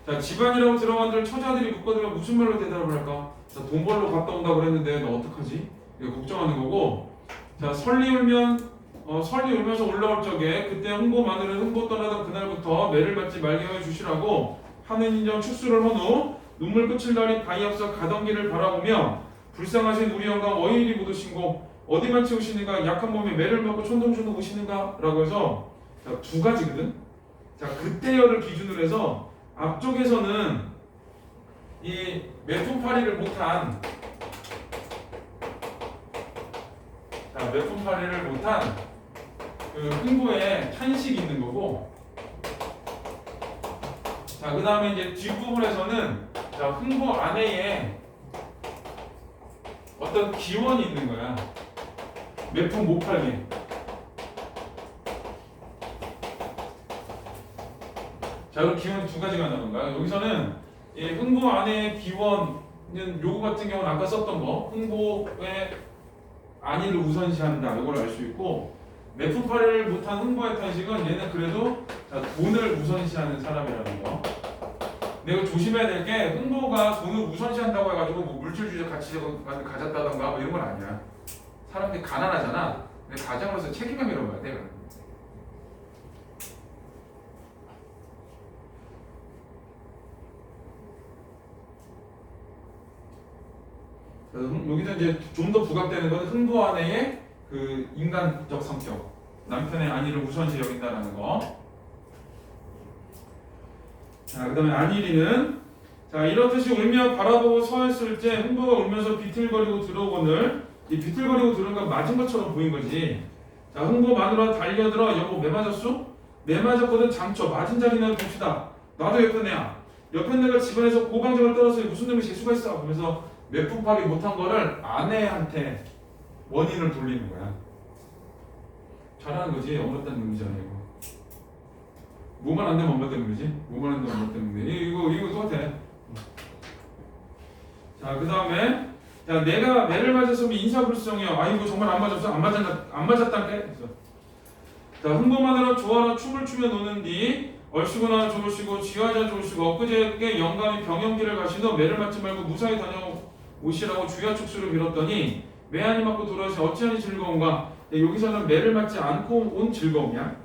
자, 집안이라고 들어간들 처자들이 묶어들어 무슨 말로 대답을 할까? 자, 돈 벌러 갔다 온다고 그랬는데 너 어떡하지? 이거 걱정하는 거고. 자, 설리 울면서 올라올 적에 그때 흥보 마누라는 흥보 떠나던 그날부터 매를 받지 말게 해 주시라고 하는 인정 축수를 한 후 눈물 끝을 달인 바위 앞서 가던 길을 바라보며 불쌍하신 우리 영감 어인이 못 오신고 어디만 채우시는가 약한 몸에 매를 먹고 촌동촌동 오시는가 라고 해서 자, 두 가지거든. 자, 그때여를 기준으로 해서 앞쪽에서는 이 매품팔이를 못한 그 흥보에 탄식이 있는 거고, 자, 그 다음에 이제 뒷부분에서는 자, 흥보 안에에 어떤 기원이 있는 거야. 매품 못 팔게. 자, 그럼 기원이 두 가지가 나오는 거야. 여기서는 이 흥보 안에 기원은 요거 같은 경우는 아까 썼던 거, 흥보의 안위를 우선시한다. 이걸 알 수 있고, 매품팔이를 못한 흥보의 탄식은 얘는 그래도 자, 돈을 우선시하는 사람이라는 거. 근데 이거 조심해야 될 게 흥보가 돈을 우선시한다고 해가지고 뭐 물질 주제 같이 가졌다던가 뭐 이런 건 아니야. 사람들이 가난하잖아. 근데 가장으로서 책임감 이런 거야. 내가. 여기서 이제 좀 더 부각되는 건 흥보 안에의 그 인간적 성격, 남편의 안위를 우선시 여긴다는 거. 자, 그 다음에 안일이는 자, 이렇듯이 울며 바라보고 서 있을 때 흥보가 울면서 비틀거리고 들어오거늘 이 비틀거리고 들어온 건 맞은 것처럼 보인 거지. 자, 흥보 마누라 달려들어 여보 매 맞았어? 매 맞았거든. 장쳐 맞은 자리나 봅시다. 나도 옆에 내야. 옆에 내가 집안에서 고방정을 떨었으니 무슨 놈이 재수가 있어? 그러면서 매품팔이 못한 거를 아내한테 원인을 돌리는 거야. 잘하는 거지. 엄마 때문에 의미잖아 이거. 뭐만 안 되면 엄마 때문에 그러지? 뭐만 안 되면 엄마 때문에. 이거 똑같아. 자, 그 다음에 자, 내가 매를 맞았으면 인사불성이야. 아이고 정말 안 맞았어? 안 맞았다게? 자, 흥보마누라 좋아라 춤을 추며 노는 뒤 얼씨구나 좋으시고 쥐하자 좋으시고 엊그저께 영감이 병영기를 가시도 매를 맞지 말고 무사히 다녀오시라고 주야 축수를 빌었더니 매 안이 맞고 돌아오시 어찌하니 즐거운가. 여기서는 매를 맞지 않고 온 즐거움이야.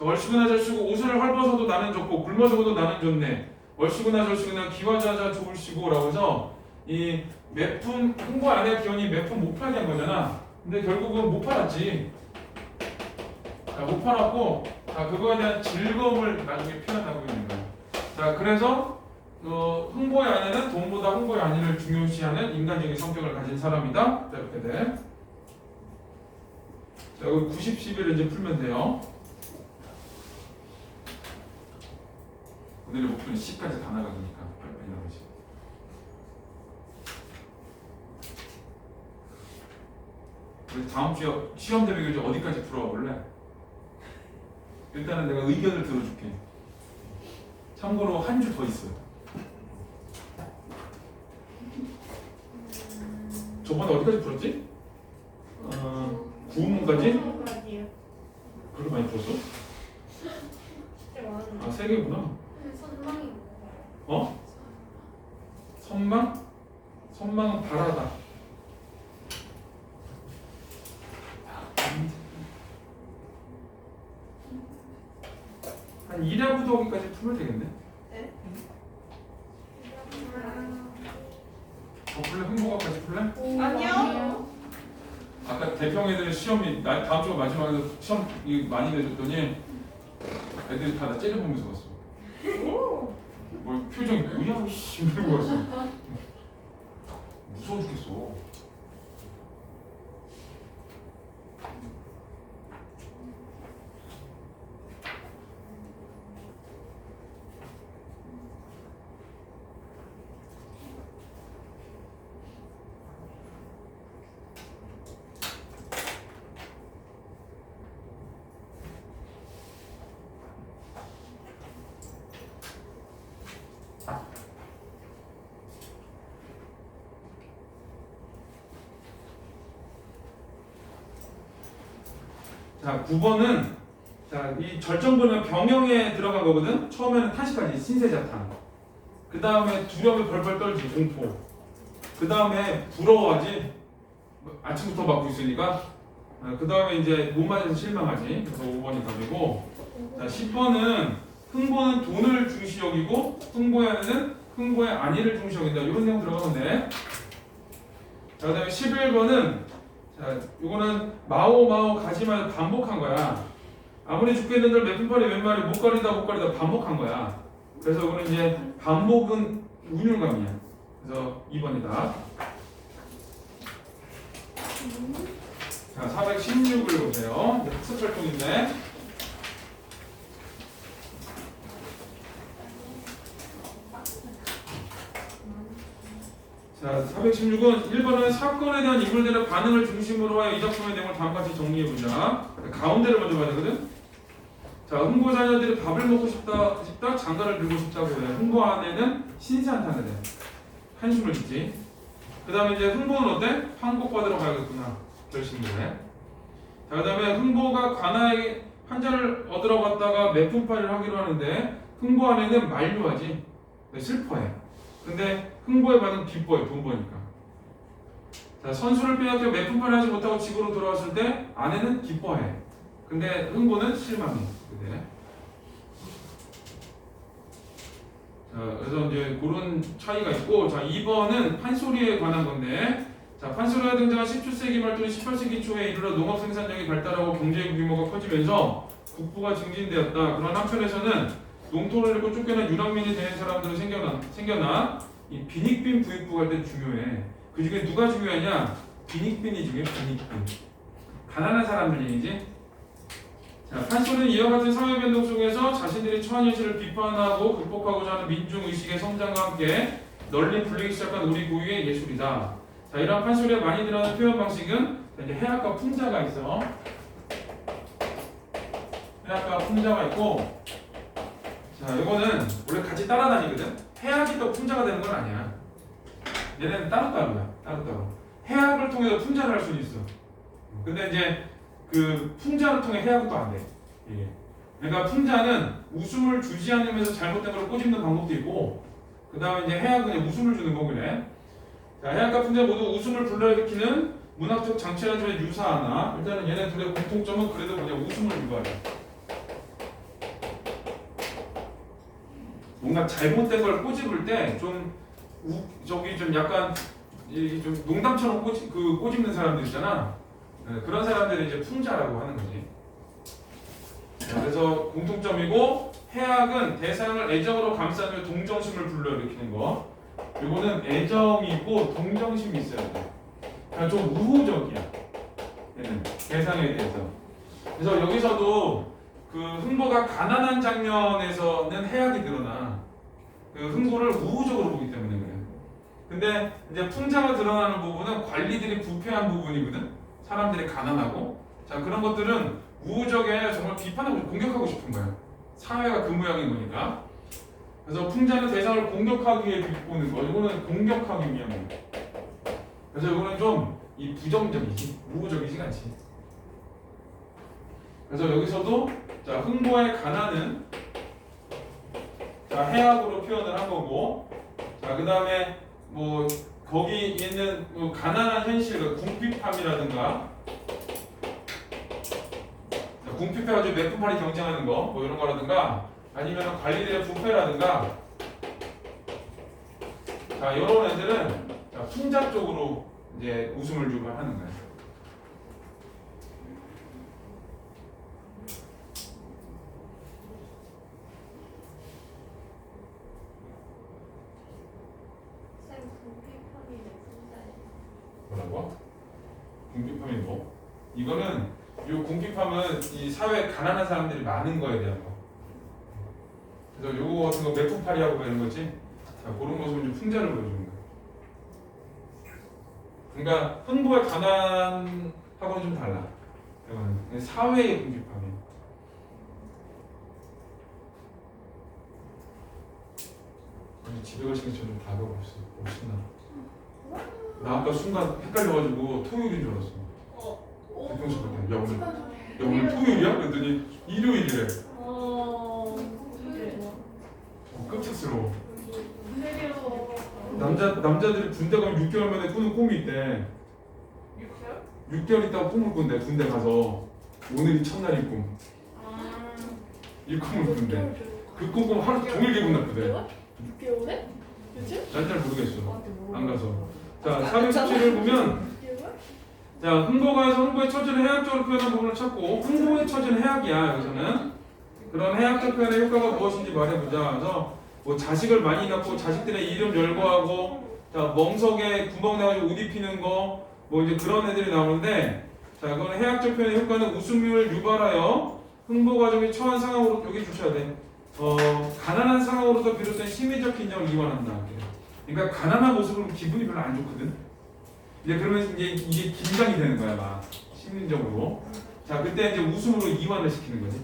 얼씨구나 절씨고 옷을 헐벗어도 나는 좋고 굶어 죽어도 나는 좋네. 얼씨구나 절씨구나 기와자자 좋으시고 라고 해서 이 매품 흥보 안에 기원이 매품 못 팔게 한 거잖아. 근데 결국은 못 팔았지. 자, 못 팔았고 자, 그거에 대한 즐거움을 나중에 표현하고 있는 거야. 자, 그래서 흥보의 아내는 돈보다 흥보의 안위를 중요시하는 인간적인 성격을 가진 사람이다. 자, 이렇게 돼. 자, 여기 90, 11을 이제 풀면 돼요. 오늘의 목표는 10까지 다 나가니까 빨리 나가지. 우리 다음 주에 시험 대비 교재 어디까지 풀어와 볼래? 일단은 내가 의견을 들어줄게. 참고로 한 주 더 있어. 저번에 어디까지 풀었지? 구문까지? 그렇게 많이 풀었어? 아, 3개구나. 선망이 어? 선망? 선망은 바라다. 한 1화부터 거기까지 풀면 되겠네. 네? 풀래? 흥보가까지 풀래? 아니요. 아까 대평 애들 시험이 다음 주가 마지막에 시험 많이 내줬더니 애들이 다 째려보면서 왔어. 뭐 표정이 뭐냐 씨 이러고 왔어. 무서워 죽겠어. 자, 9번은 자, 이 절정부는 병영에 들어간 거거든. 처음에는 탄식하지, 신세자탄. 그 다음에 두려움에 벌벌 떨지, 공포. 그 다음에 부러워하지, 아침부터 맞고 있으니까. 그 다음에 이제 못 맞아서 실망하지. 그래서 5번이 답이고. 자, 10번은 흥보는 돈을 중시 여기고 흥보에는 흥보의 안위를 중시 여긴다. 이런 내용 들어가는데. 자, 그 다음에 11번은 자, 이거는 마오 가지마 반복한 거야. 아무리 죽겠는들 매품팔이 왼말이 못 가리다 반복한 거야. 그래서 이거는 이제 반복은 운율감이야. 그래서 2번이다. 자, 416을 보세요. 학습 활동인데. 자, 416은 1번은 사건에 대한 인물들의 반응을 중심으로 하여 이 작품의 내용을 다음과 같이 정리해보자. 가운데를 먼저 봐야 되거든. 자, 흥보 자녀들이 밥을 먹고 싶다, 장가를 들고 싶다고 해. 흥보 안에는 신세한탄을 해. 한숨을 짓지. 그 다음에 이제 흥보는 어때? 판국받으러 가야겠구나. 결심을 해. 자, 그 다음에 흥보가 관아에게 환자를 얻으러 갔다가 매품팔이를 하기로 하는데 흥보 안에는 만류하지. 슬퍼해. 근데 흥보의 반응 기뻐해. 돈 버니까. 자, 선수를 빼앗겨 매품팔이 하지 못하고 집으로 돌아왔을 때 아내는 기뻐해. 근데 흥보는 실망해. 그래. 자, 그래서 이제 그런 차이가 있고, 자, 2번은 판소리에 관한 건데, 자, 판소리가 등장한 17세기 말 또는 18세기 초에 이르러 농업 생산량이 발달하고 경제 규모가 커지면서 국부가 증진되었다. 그런 한편에서는 농토를 잃고 쫓겨난 유랑민이 된 사람들은 생겨나 이 빈익빈 부익부가 할 때 중요해. 그 중에 누가 중요하냐? 빈익빈이 중요해. 빈익빈. 가난한 사람들 얘기지. 자, 판소리는 이와 같은 사회 변동 속에서 자신들이 처한 현실을 비판하고 극복하고자 하는 민중 의식의 성장과 함께 널리 불리기 시작한 우리 고유의 예술이다. 자, 이러한 판소리에 많이 들어가는 표현 방식은 이제 해악과 풍자가 있어. 해악과 풍자가 있고, 자, 이거는 원래 같이 따라다니거든. 해악이 또 풍자가 되는 건 아니야. 얘네는 따로따로야. 따로따로. 해악을 통해서 풍자를 할 수는 있어. 근데 이제 그 풍자를 통해 해악은 또 안 돼. 예. 그러니까 풍자는 웃음을 주지 않으면서 잘못된 걸 꼬집는 방법도 있고, 그 다음에 이제 해악은 그냥 웃음을 주는 거 그래. 자, 해악과 풍자 모두 웃음을 불러일으키는 문학적 장치라는 점에 유사하나 일단은 얘네 둘의 공통점은 그래도 그냥 웃음을 유발해. 뭔가 잘못된 걸 꼬집을 때 좀 저기 좀 약간 좀 농담처럼 꼬집는 사람들 있잖아. 네, 그런 사람들이 이제 풍자라고 하는 거지. 그래서 공통점이고, 해악은 대상을 애정으로 감싸며 동정심을 불러일으키는 거. 이거는 애정이 있고 동정심이 있어야 돼. 그러니까 좀 우호적이야. 얘는 대상에 대해서. 그래서 여기서도 그 흥보가 가난한 장면에서는 해악이 드러나. 그 흥보를 우호적으로 보기 때문에 그래. 근데 이제 풍자가 드러나는 부분은 관리들이 부패한 부분이거든. 사람들이 가난하고, 자, 그런 것들은 우호적에 정말 비판하고 공격하고 싶은 거야. 사회가 그 모양인 거니까. 그래서 풍자는 대상을 공격하기 위해 비꼬는 거. 이거는 공격하기 위한 거. 그래서 이거는 좀 이 부정적이지, 우호적이지 않지. 그래서 여기서도 자, 흥보의 가난은 자, 해악으로 표현을 한 거고, 자, 그 다음에 뭐 거기 있는 뭐 가난한 현실, 궁핍함이라든가, 궁핍해가지고 매품팔이 경쟁하는 거, 뭐 이런 거라든가, 아니면 관리들의 부패라든가, 자, 이런 애들은 자, 풍자 쪽으로 이제 웃음을 주고 하는 거예요. 쌤 궁핍함이 몇 뭐라고? 궁핍함이 뭐? 이거는 이 궁핍함은 이 사회에 가난한 사람들이 많은 거에 대한 거. 그래서 요거 같은 거 매품팔이하고 이런 거지. 자, 그런 모습은 좀 풍자를 보여주는 거야. 그러니까 흥보의 가난하고는 좀 달라. 이거는 사회의 궁핍함이. 아니, 집에 가시면 저는 다 가고 있어. 멋있나? 나 아까 순간 헷갈려가지고 토요일인 줄 알았어. 대통령 때. 야, 오늘 오늘 토요일이야? 그랬더니 일요일이래. 끔찍스러워. 남자들이 군대 가면 6개월 만에 꾸는 꿈이 있대. 6개월 있다가 꿈을 꾼대. 군대 가서 오늘이 첫날인 꿈. 이 꿈을 꾼대. 그 꿈 꾸면 하루 종일 기분 나쁘대. 6개월에? 그치? 난 잘 모르겠어. 안 가서. 자, 417을 보면 자, 흥보가 해서 흥보의 처지를 해학적으로 표현한 부분을 찾고 흥보의 처지는 해학이야. 여기서는 그런 해학적 표현의 효과가 무엇인지 말해보자. 그래서 뭐 자식을 많이 낳고 자식들의 이름 열거하고 자, 멍석에 구멍 나가지고 옷 입히는 거 뭐 이제 그런 애들이 나오는데 자, 그건 해학적 표현의 효과는 웃음을 유발하여 흥보 과정이 처한 상황으로 여기 주셔야 돼. 가난한 상황으로서 비롯된 심리적 긴장을 이완한다. 그러니까 가난한 모습으로 기분이 별로 안 좋거든. 이제 그러면 이게 긴장이 되는 거야, 막 심리적으로. 자, 그때 이제 웃음으로 이완을 시키는 거지.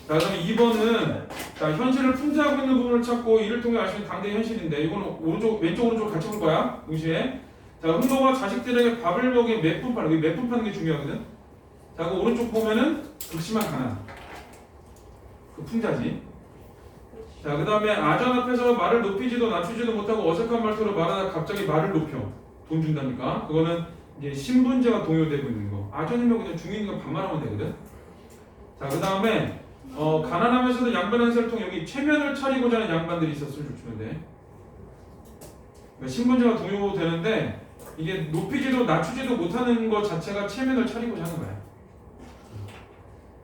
자, 그럼 2번은 자, 현실을 풍자하고 있는 부분을 찾고 이를 통해 알 수 있는 당대의 현실인데 이거는 왼쪽 오른쪽 같이 볼 거야. 동시에. 자, 흥보가 자식들에게 밥을 먹이 몇 푼 파는 몇 푼 파는 게 중요하거든. 자, 그 오른쪽 보면은 극심한 가난. 그 풍자지. 자, 그 다음에 아전 앞에서 말을 높이지도 낮추지도 못하고 어색한 말투로 말하다 갑자기 말을 높여. 돈 준다니까. 그거는 이제 신분제가 동요되고 있는 거. 아전이면 그냥 중인이가 반말하면 되거든. 자, 그 다음에 가난하면서도 양반 행세를 통해 여기 체면을 차리고자 하는 양반들이 있었으면 좋겠는데. 그러니까 신분제가 동요되는데 이게 높이지도 낮추지도 못하는 것 자체가 체면을 차리고자 하는 거야.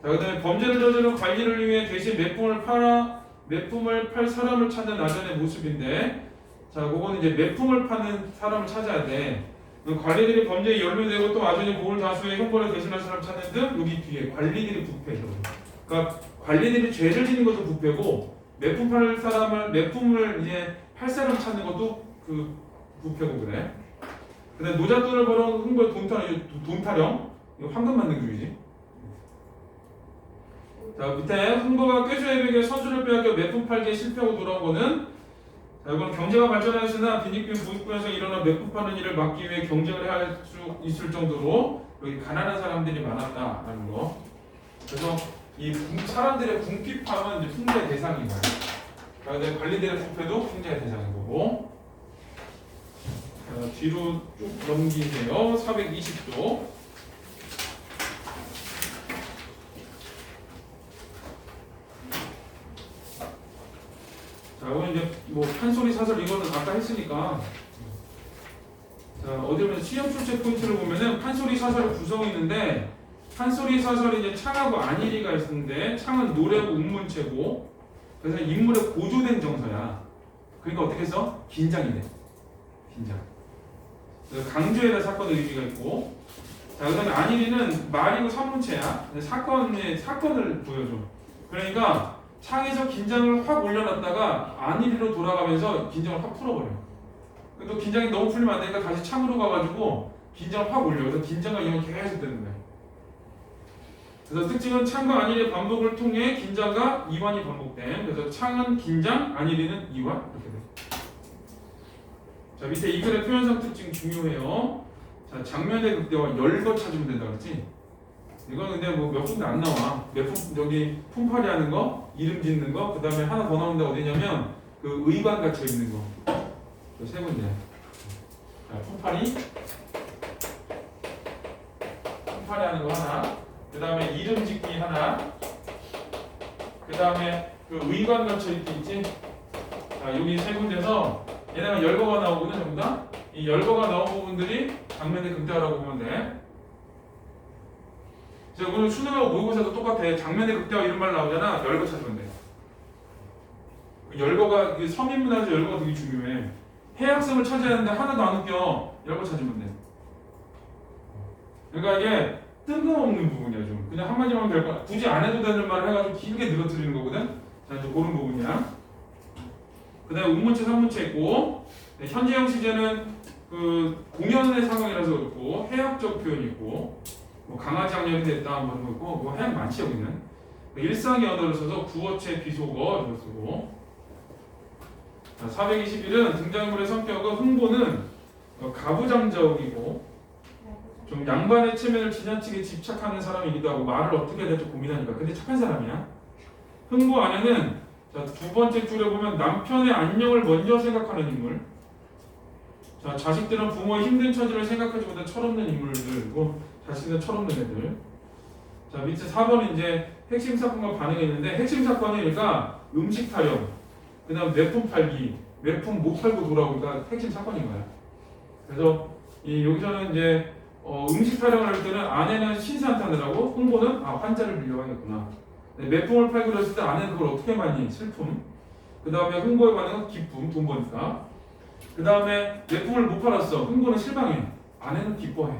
자, 그 다음에 범죄를 저지른 관리를 위해 대신 매품을 팔 사람을 찾는 아전의 모습인데, 자, 그거는 이제 매품을 파는 사람을 찾아야 돼. 관리들이 범죄에 연루되고 또 아전이 고을 다수의 형벌을 대신할 사람을 찾는 등 여기 뒤에 관리들이 부패죠. 그러니까 관리들이 죄를 지는 것도 부패고 매품을 이제 팔 사람 찾는 것도 그 부패고 그래. 근데 노잣돈을 벌어온 흥벌 돈 타령, 이거 황금 만능주의지. 자, 밑에 흥보가 꾀주의에게 선수를 빼앗겨 매품 팔기에 실패하고 돌아온 거는 자, 이건 경제가 발전하였으나 빈익빈 부익부에서 일어난 매품 파는 일을 막기 위해 경쟁을 할 수 있을 정도로 여기 가난한 사람들이 많았다라는 거. 그래서 이 사람들의 궁핍함은 이제 풍자의 대상인 거야. 그런데 관리들의 부패도 풍자의 대상인 거고. 자, 뒤로 쭉 넘기세요. 420도. 자, 이건 이제 뭐 판소리 사설 이거는 아까 했으니까. 자, 어디 보면 시험 출제 포인트를 보면은 판소리 사설의 구성이 있는데 판소리 사설이 이제 창하고 안일이가 있는데 창은 노래고 운문체고 그래서 인물의 고조된 정서야. 그러니까 어떻게 해서 긴장이 돼. 긴장. 그래서 강조에 대한 사건의 의미가 있고. 자, 그다음에 안일이는 말이고 산문체야. 사건을 보여줘. 그러니까 창에서 긴장을 확 올려놨다가 안일이로 돌아가면서 긴장을 확 풀어버려. 또 긴장이 너무 풀리면 안 되니까 다시 창으로 가가지고 긴장을 확 올려. 그래서 긴장과 이완이 계속 되는 거야. 그래서 특징은 창과 안일의 반복을 통해 긴장과 이완이 반복됨. 그래서 창은 긴장, 안일이는 이완 이렇게 돼. 자, 밑에 이 글의 표현상 특징 중요해요. 자, 장면의 극대화 열거 찾으면 된다 그랬지. 이건 근데 뭐 몇 군데 안 나와. 여기 품팔이 하는 거, 이름 짓는 거, 그 다음에 하나 더 나오는데 어디냐면 그 의관 갇혀 있는 거. 그 세 군데. 자, 품팔이 하는 거 하나. 그 다음에 이름 짓기 하나. 그 다음에 그 의관 갇혀 있지. 자, 여기 세 군데서 얘네가 열거가 나오거든 전부 다. 이 열거가 나온 부분들이 장면의 극대화라고 보면 돼. 그래서 오늘 수능하고 모의고사도 똑같아. 장면의 극대화 이런 말 나오잖아. 열거 찾으면 돼. 열거가 서민문화에서 열거가 되게 중요해. 해학성을 찾아야 하는데 하나도 안 웃겨. 열거 찾으면 돼. 그러니까 이게 뜬금없는 부분이야 좀. 그냥 한마디만 하면 될 거야. 굳이 안 해도 되는 말을 해가지고 길게 늘어뜨리는 거거든. 자, 이제 그런 부분이야. 그 다음에 운문체, 산문체 있고, 네, 현재형 시제는 그 공연의 상황이라서 그렇고 해학적 표현이 있고, 뭐 강아지 학년이 됐다 뭐 이런 거 있고, 뭐 해학 많지 여기는. 일상의 언어를 써서 구어체, 비속어 이걸 쓰고. 자, 421은 등장인물의 성격은 흥보는 가부장적이고, 좀 양반의 체면을 지나치게 집착하는 사람이기도 하고 말을 어떻게 해야 될지 고민하니까. 근데 착한 사람이야. 흥부 아내는 자, 두 번째 줄에 보면 남편의 안녕을 먼저 생각하는 인물. 자, 자식들은 부모의 힘든 처지를 생각하지 못한 철없는 인물들이고 자식들은 철없는 애들. 자, 밑에 4번은 이제 핵심 사건과 반응이 있는데 핵심 사건이 그러니까 음식 타령, 그 다음 매품 팔기, 매품 못 팔고 돌아오니까 핵심 사건인 거야. 그래서 여기서는 이제 음식 타령을 할 때는 아내는 신세한테 하느라고 흥부는 환자를 빌려가겠구나. 매품을 팔고 그랬을 때 아내는 그걸 어떻게 많이 슬픔. 그 다음에 흥부의 반응은 기쁨, 돈 버니까. 그 다음에 매품을 못 팔았어. 흥부는 실망해. 아내는 기뻐해.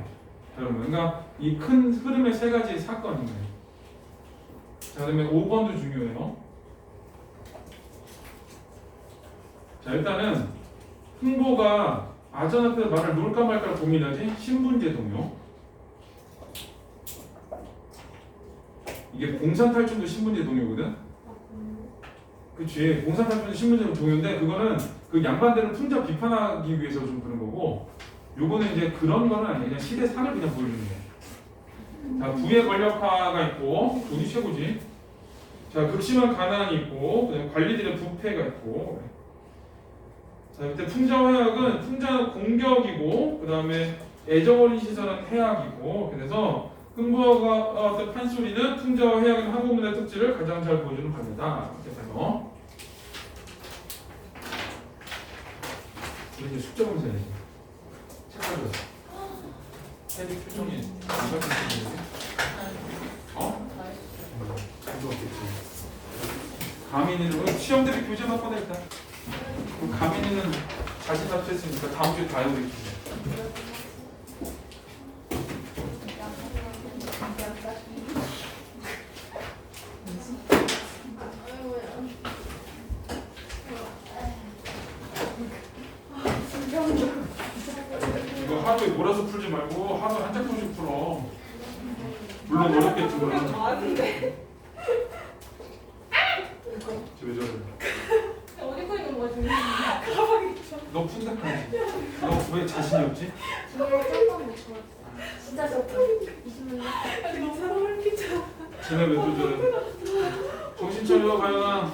여러분, 그러니까 이 큰 흐름의 세 가지 사건인 거예요. 자, 그다음에 5번도 중요해요. 자, 일단은 흥보가 아전 앞에서 말을 놓을까 말까 고민하지. 신분제 동요. 이게 공산탈출도 신분제 동요거든. 그치. 공산탈출도 신분제 동요인데 그거는 그 양반들을 풍자 비판하기 위해서 좀 그런 거고, 요거는 이제 그런 거는 아니에요. 그냥 시대 상을 그냥 보여주는 거예요. 자, 부의 권력화가 있고, 돈이 최고지. 자, 극심한 가난이 있고, 그다음에 관리들의 부패가 있고. 자, 그때 풍자와 해악은 풍자는 공격이고, 그 다음에 애정어린 시선은 해악이고, 그래서 흥부가 어떤 판소리는 풍자와 해악의 한국문의 특질을 가장 잘 보여주는 바입니다. 이렇게 해서 우리 이제 숙제 검사 해야지. 책 가져왔어. 헤디 표정이 안 바뀌었는데? 가져왔겠지. 가민이는 시험 대비 교재 받고 냈다. 가민이는 자신 답했으니까 다음 주에 다 해오겠지. 이거 하루에 몰아서 풀지 말고 하루에 한 작품씩 풀어. 물론 어렵겠지만. 왜 저래? 어디 거 있는 거지? 너 푼다까지. 너 왜 자신이 없지? 진짜 좋다. 20만 원. 쟤네 왜 또 저래? 정신 차려 가연아.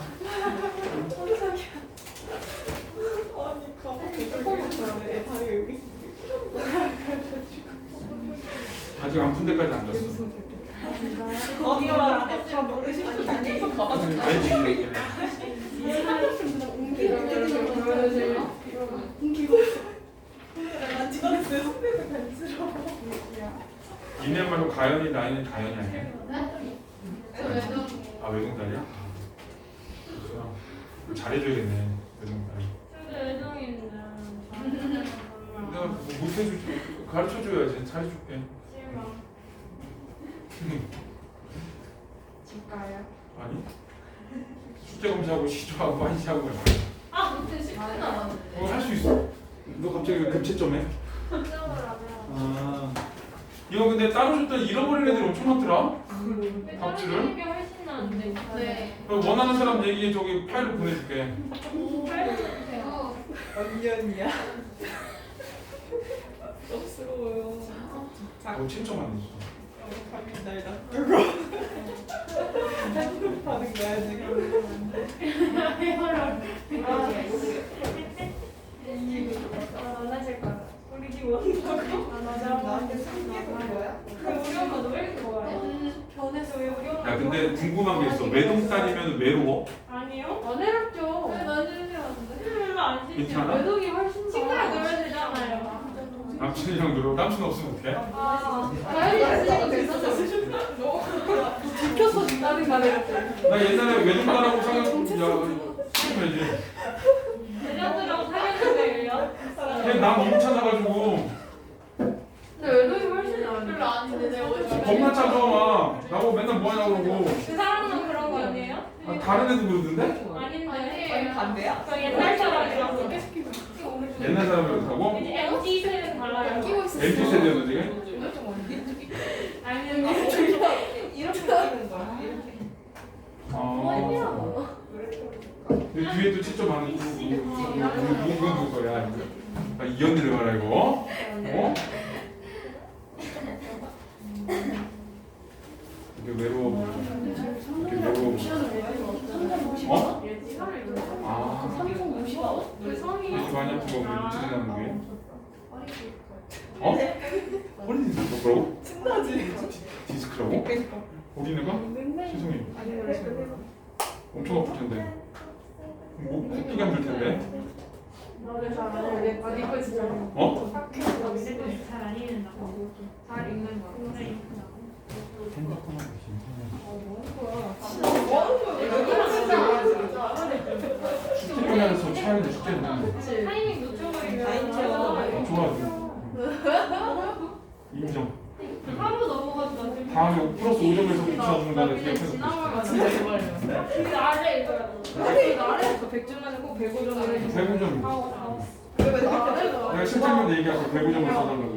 아직 안 푼 데까지 안 갔어. 어디가 말아? 다 모르시는 거 알지? 니네 말로 가연이 나이는 가연이 아니야? 아 외동딸이야? 그렇구나. 그걸 잘해줘야겠네 외동딸이. 애정인데. 내가 뭐 못해줄게. 가르쳐줘야지. 잘해줄게. 줄까요? 아니? 숙제 검사하고 시조하고 환시하고 근데 10분 남았는데. 할 수 있어. 너 갑자기 왜 급채점 해? 아 이거 근데 따로 줬더니 잃어버린 애들이 엄청 많더라. 답지를? 게 훨씬 나은데. 네. 그럼 원하는 사람 얘기에 저기 파일을 보내줄게. 언년이야. 쑥스러워요. 너 7점 안 냈어. 감이 날 놔두고 행복하는 거야 지금. 만나실 거야. 우리 집 원다고? 나한테 숨기는 거야? 우리 엄마도 왜 이렇게 좋아해? 변해서 왜 우리 엄마? 야 근데 궁금한 게 있어. 외동딸이면 외로워? 아니요. 안 해롭죠. 나는 싫어하는데. 별로 안 싫죠. 괜찮아? 외동이 훨씬 친구랑 놀면 되잖아요. 남친이랑 놀어? 남친 없으면 어떡해? 다현이 있으니까 괜찮아. 지켰어, 나는 가네. 나 옛날에 외동딸하고 사귀었는데 시키면지. 대전들하고 사귀었는데요? 걔나 너무 찾아가지고 근데 외동이 훨씬 안 별로 아닌데 내가 겁나 찾아와. 나보고 맨날 뭐하냐고 그러고. 그 사람은 그런 거 아니에요? 다른 애도 그러던데? 아닌데. 반대야? 저 옛날 사람이라서. 옛날 사람이라고 하고? 이제 MZ 세대는 달라요. MZ 세대였는데 이게? 아니면 이렇게 하는 거야. 이렇게. 아. 근데 뒤에 또 7점 많은 이건 누구 거야? 이 언니를 말하 이거. 어? 신나지? 디스크라고? 보리는 거? 죄송해요. 엄청 아플 텐데. 뭐 붓기가 물 텐데. 이거 진짜 어? 잘안 읽는다고. 잘 읽는 거야. 핸드폰 하고 축제하면서 차이도 축제는 타이밍 놓쳐버리면 좋아. 인정. 하루 넘어가도 나중에 다음에 플러스 5점에서 붙여준다는 그냥 기억해서. 지나가면 진짜 제발요. 그 아래 읽어야 돼. 아니 나를 100점만 꼭 105점을 해. 109점. 왜 나를 내가 실장님한테 얘기할게 109점을 써달라고.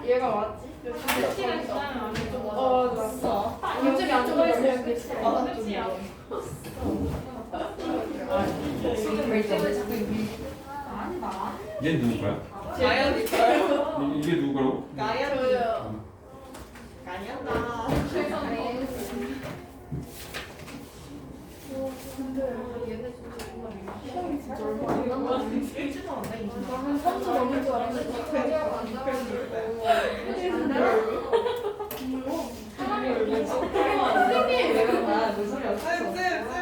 얘가 왔지? 시간 지나면 안 돼. 맞어. 점점이 안 좋아했어요. 끝이야. 지금 몇 점을 자꾸 읽니? 아니 나. 얘 누구 거야? 가연이가요? 이게 누구 거라고? 가연이요. 가연아. 나는 3점 넘을 줄 알았는데 자기가 안 쌤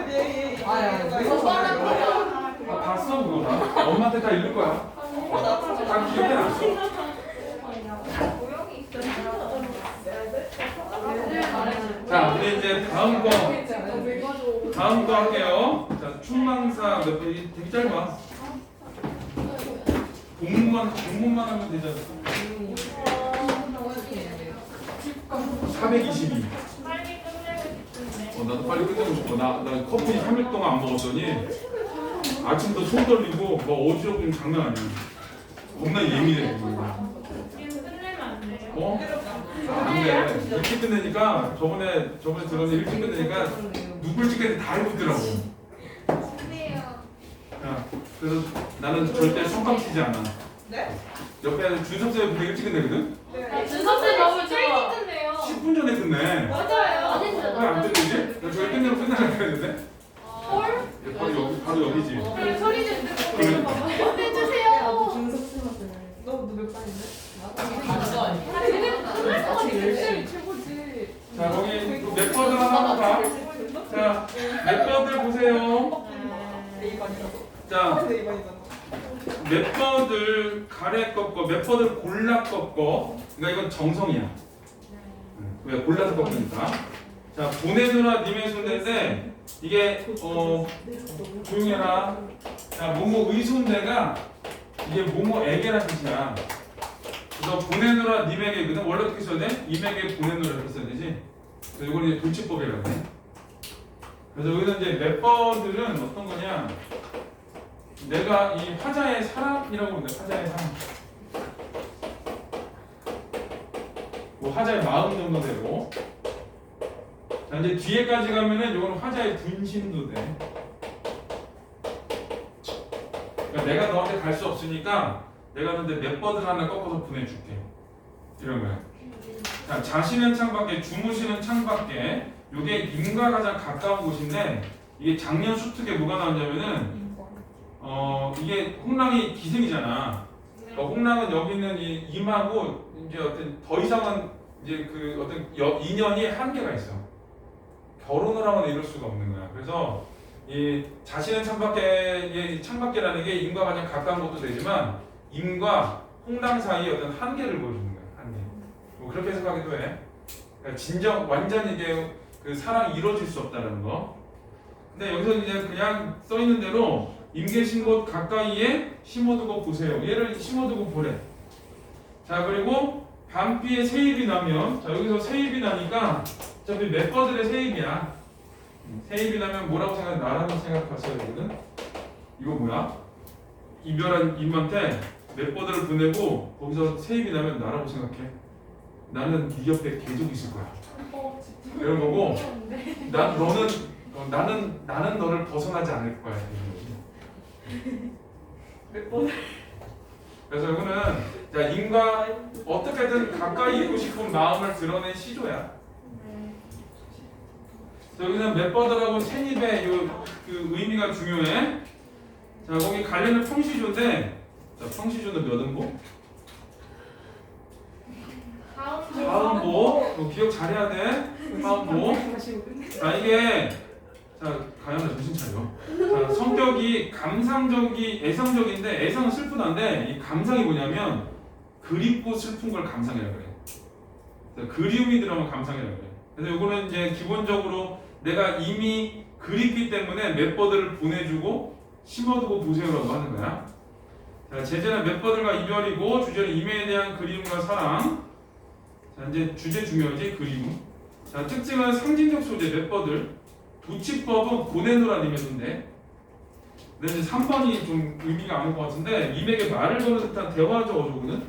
얘기. 아 봤어 그거 다. 엄마한테 다 읽을 거야. 다 기억이 났어. 자 우리 이제 다음 거 할게요. 자 충망사 몇 번? 되게 짧아. 공문만 하면 되잖아. 422. 빨리 끝내고 싶은데. 나도 빨리 끝내고 싶어. 나 커피 3일 동안 안 먹었더니 아침부터 손 떨리고 뭐 어지럽으면 장난 아니야. 겁나 예민해. 지금 끝내면 안 돼요? 어? 안 돼. 일찍 끝내니까 저번에 들었는데 일찍 끝내니까 누굴 찍겠는지 다 해보더라고. 야, 그래서 나는 절대 손방 치지 않아. 네? 옆에 준섭 쌤 되게 일찍 끝내거든? 준섭쌤 너무 짧게 끝내요. 10분 전에 끝내. 맞아요. 왜 안 끝내지? 나 저기 끝내면 끝나야 되는데? 헐? 바로 여기지. 그래 소리 좀 듣고 그래. 해주세요. 너몇 반인데? 최고지. 자, 거기 멤버들 하나 봐. 자, 멤버들 보세요. A반이라고. 자, A반이잖아. 멤버들 가래 꺾어, 멤버들 골라 꺾어. 그러니까 이건 정성이야. 왜 골라서 꺾으니까. 자, 보내느라 님의 손대인데 이게 조용히 해라. 자, 뭐뭐 의손대가 이게 뭐뭐에게라는 뜻이야. 그래서 보내느라 님에게거든. 원래 어떻게 써야 돼? 임에게 보내느라 이렇게 써야 되지. 그래서 이거는 이제 돌치법이라고 해. 그래서 여기서 이제 멤버들은 어떤 거냐? 내가 이 화자의 사람이라고 부른다. 화자의 사람. 뭐 화자의 마음 정도 되고. 자, 이제 뒤에까지 가면은 이거는 화자의 분심도 돼. 그러니까 내가 너한테 갈 수 없으니까 내가 너한테 멤버들 하나 꺾어서 보내줄게. 이런 거야. 자, 자시는 창밖에, 주무시는 창밖에. 이게 임과 가장 가까운 곳인데 이게 작년 수특에 뭐가 나왔냐면은 이게 홍랑이 기생이잖아. 홍랑은 여기 있는 이 임하고 이제 어떤 더 이상은 이제 그 어떤 인연이 한계가 있어. 결혼을 하거나 이럴 수가 없는 거야. 그래서 이 자신은 창밖에라는 게 임과 가장 가까운 것도 되지만 임과 홍랑 사이의 어떤 한계를 보여주는 거야. 한계. 뭐 그렇게 생각하기도 해. 그러니까 진정 완전 이게 그 사랑이 이루어질 수 없다는 거. 근데 여기서 이제 그냥 써 있는 대로 임 계신 곳 가까이에 심어두고 보세요. 얘를 심어두고 보래. 자, 그리고 반피에 세입이 나면, 자, 여기서 세입이 나니까 어차피 멤버들의 세입이야. 세입이 나면 뭐라고 생각해? 나라고 생각하셔야 되거든. 이거 뭐야? 이별한 임한테 멤버들을 보내고 거기서 세입이 나면 나라고 생각해. 나는 네 옆에 계속 있을 거야. 이런 거고, 나는 너를 벗어나지 않을 거야. 그래서 이거는 자, 임과 어떻게든 가까이 있고 싶은 마음을 드러낸 시조야. 여기는 멤버들하고 생입의 그 의미가 중요해. 자, 거기 관련은 평시조인데, 자, 평시조는 몇 음보? 다음보. 이거 기억 잘해야 돼. 다음보. 자, 이게 자, 가연아 정신 차려. 자, 성격이 감상적이 애상적인데 애상은 슬프다인데 이 감상이 뭐냐면 그립고 슬픈 걸 감상이라 그래. 자, 그리움이 들어가면 감상이라 그래. 그래서 이거는 이제 기본적으로 내가 이미 그립기 때문에 멤버들을 보내주고 심어두고 보세요라고 하는 거야. 자, 제재는 멤버들과 이별이고 주제는 이매에 대한 그리움과 사랑. 자, 이제 주제 중요하지 그리움. 자, 특징은 상징적 소재 멤버들. 도치법은 보내노란 의미인데. 근데 이제 3번이 좀 의미가 아닌 것 같은데 이맥에 말을 거는 듯한 대화적 어조거든.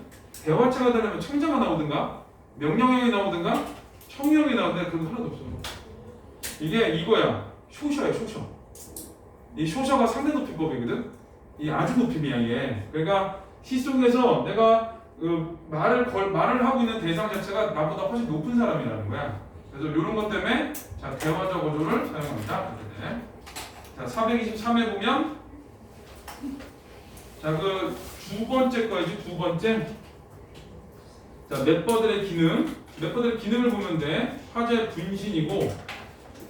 대화체가 되려면 청자가 나오든가 명령형이 나오든가 청형이 나오는데 그런 거 하나도 없어. 이게 이거야. 쇼셔야 쇼셔. 이 쇼셔가 상대 높임법이거든. 이 아주 높임이야 이게. 그러니까 시 속에서 내가 말을 하고 있는 대상 자체가 나보다 훨씬 높은 사람이라는 거야. 그래서 이런 것 때문에 자 대화적 어조를 사용합니다. 네. 자 423에 보면 자 그 두 번째 거이지 두 번째. 자 멤버들의 기능을 보면 돼. 화자의 분신이고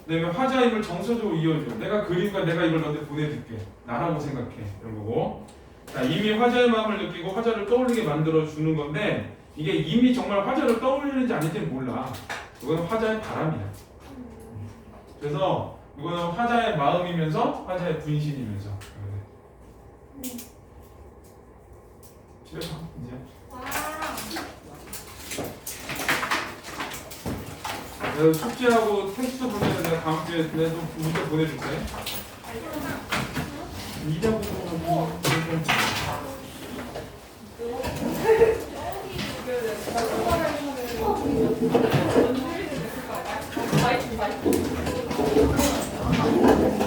그다음에 화자의 힘을 정서적으로 이어줘. 내가 그리니까 내가 이걸 너한테 보내줄게. 나라고 생각해. 이런 거고. 자 이미 화자의 마음을 느끼고 화자를 떠올리게 만들어 주는 건데 이게 이미 정말 화자를 떠올리는지 아닌지는 몰라. 이거는 화자의 바람이야. 그래서 이거는 화자의 마음이면서 화자의 분신이면서. 집에 가 이제. 내가 숙제하고 텍스트 보내면 내가 다음 주에 내가 좀 문자 보내줄게. 이자고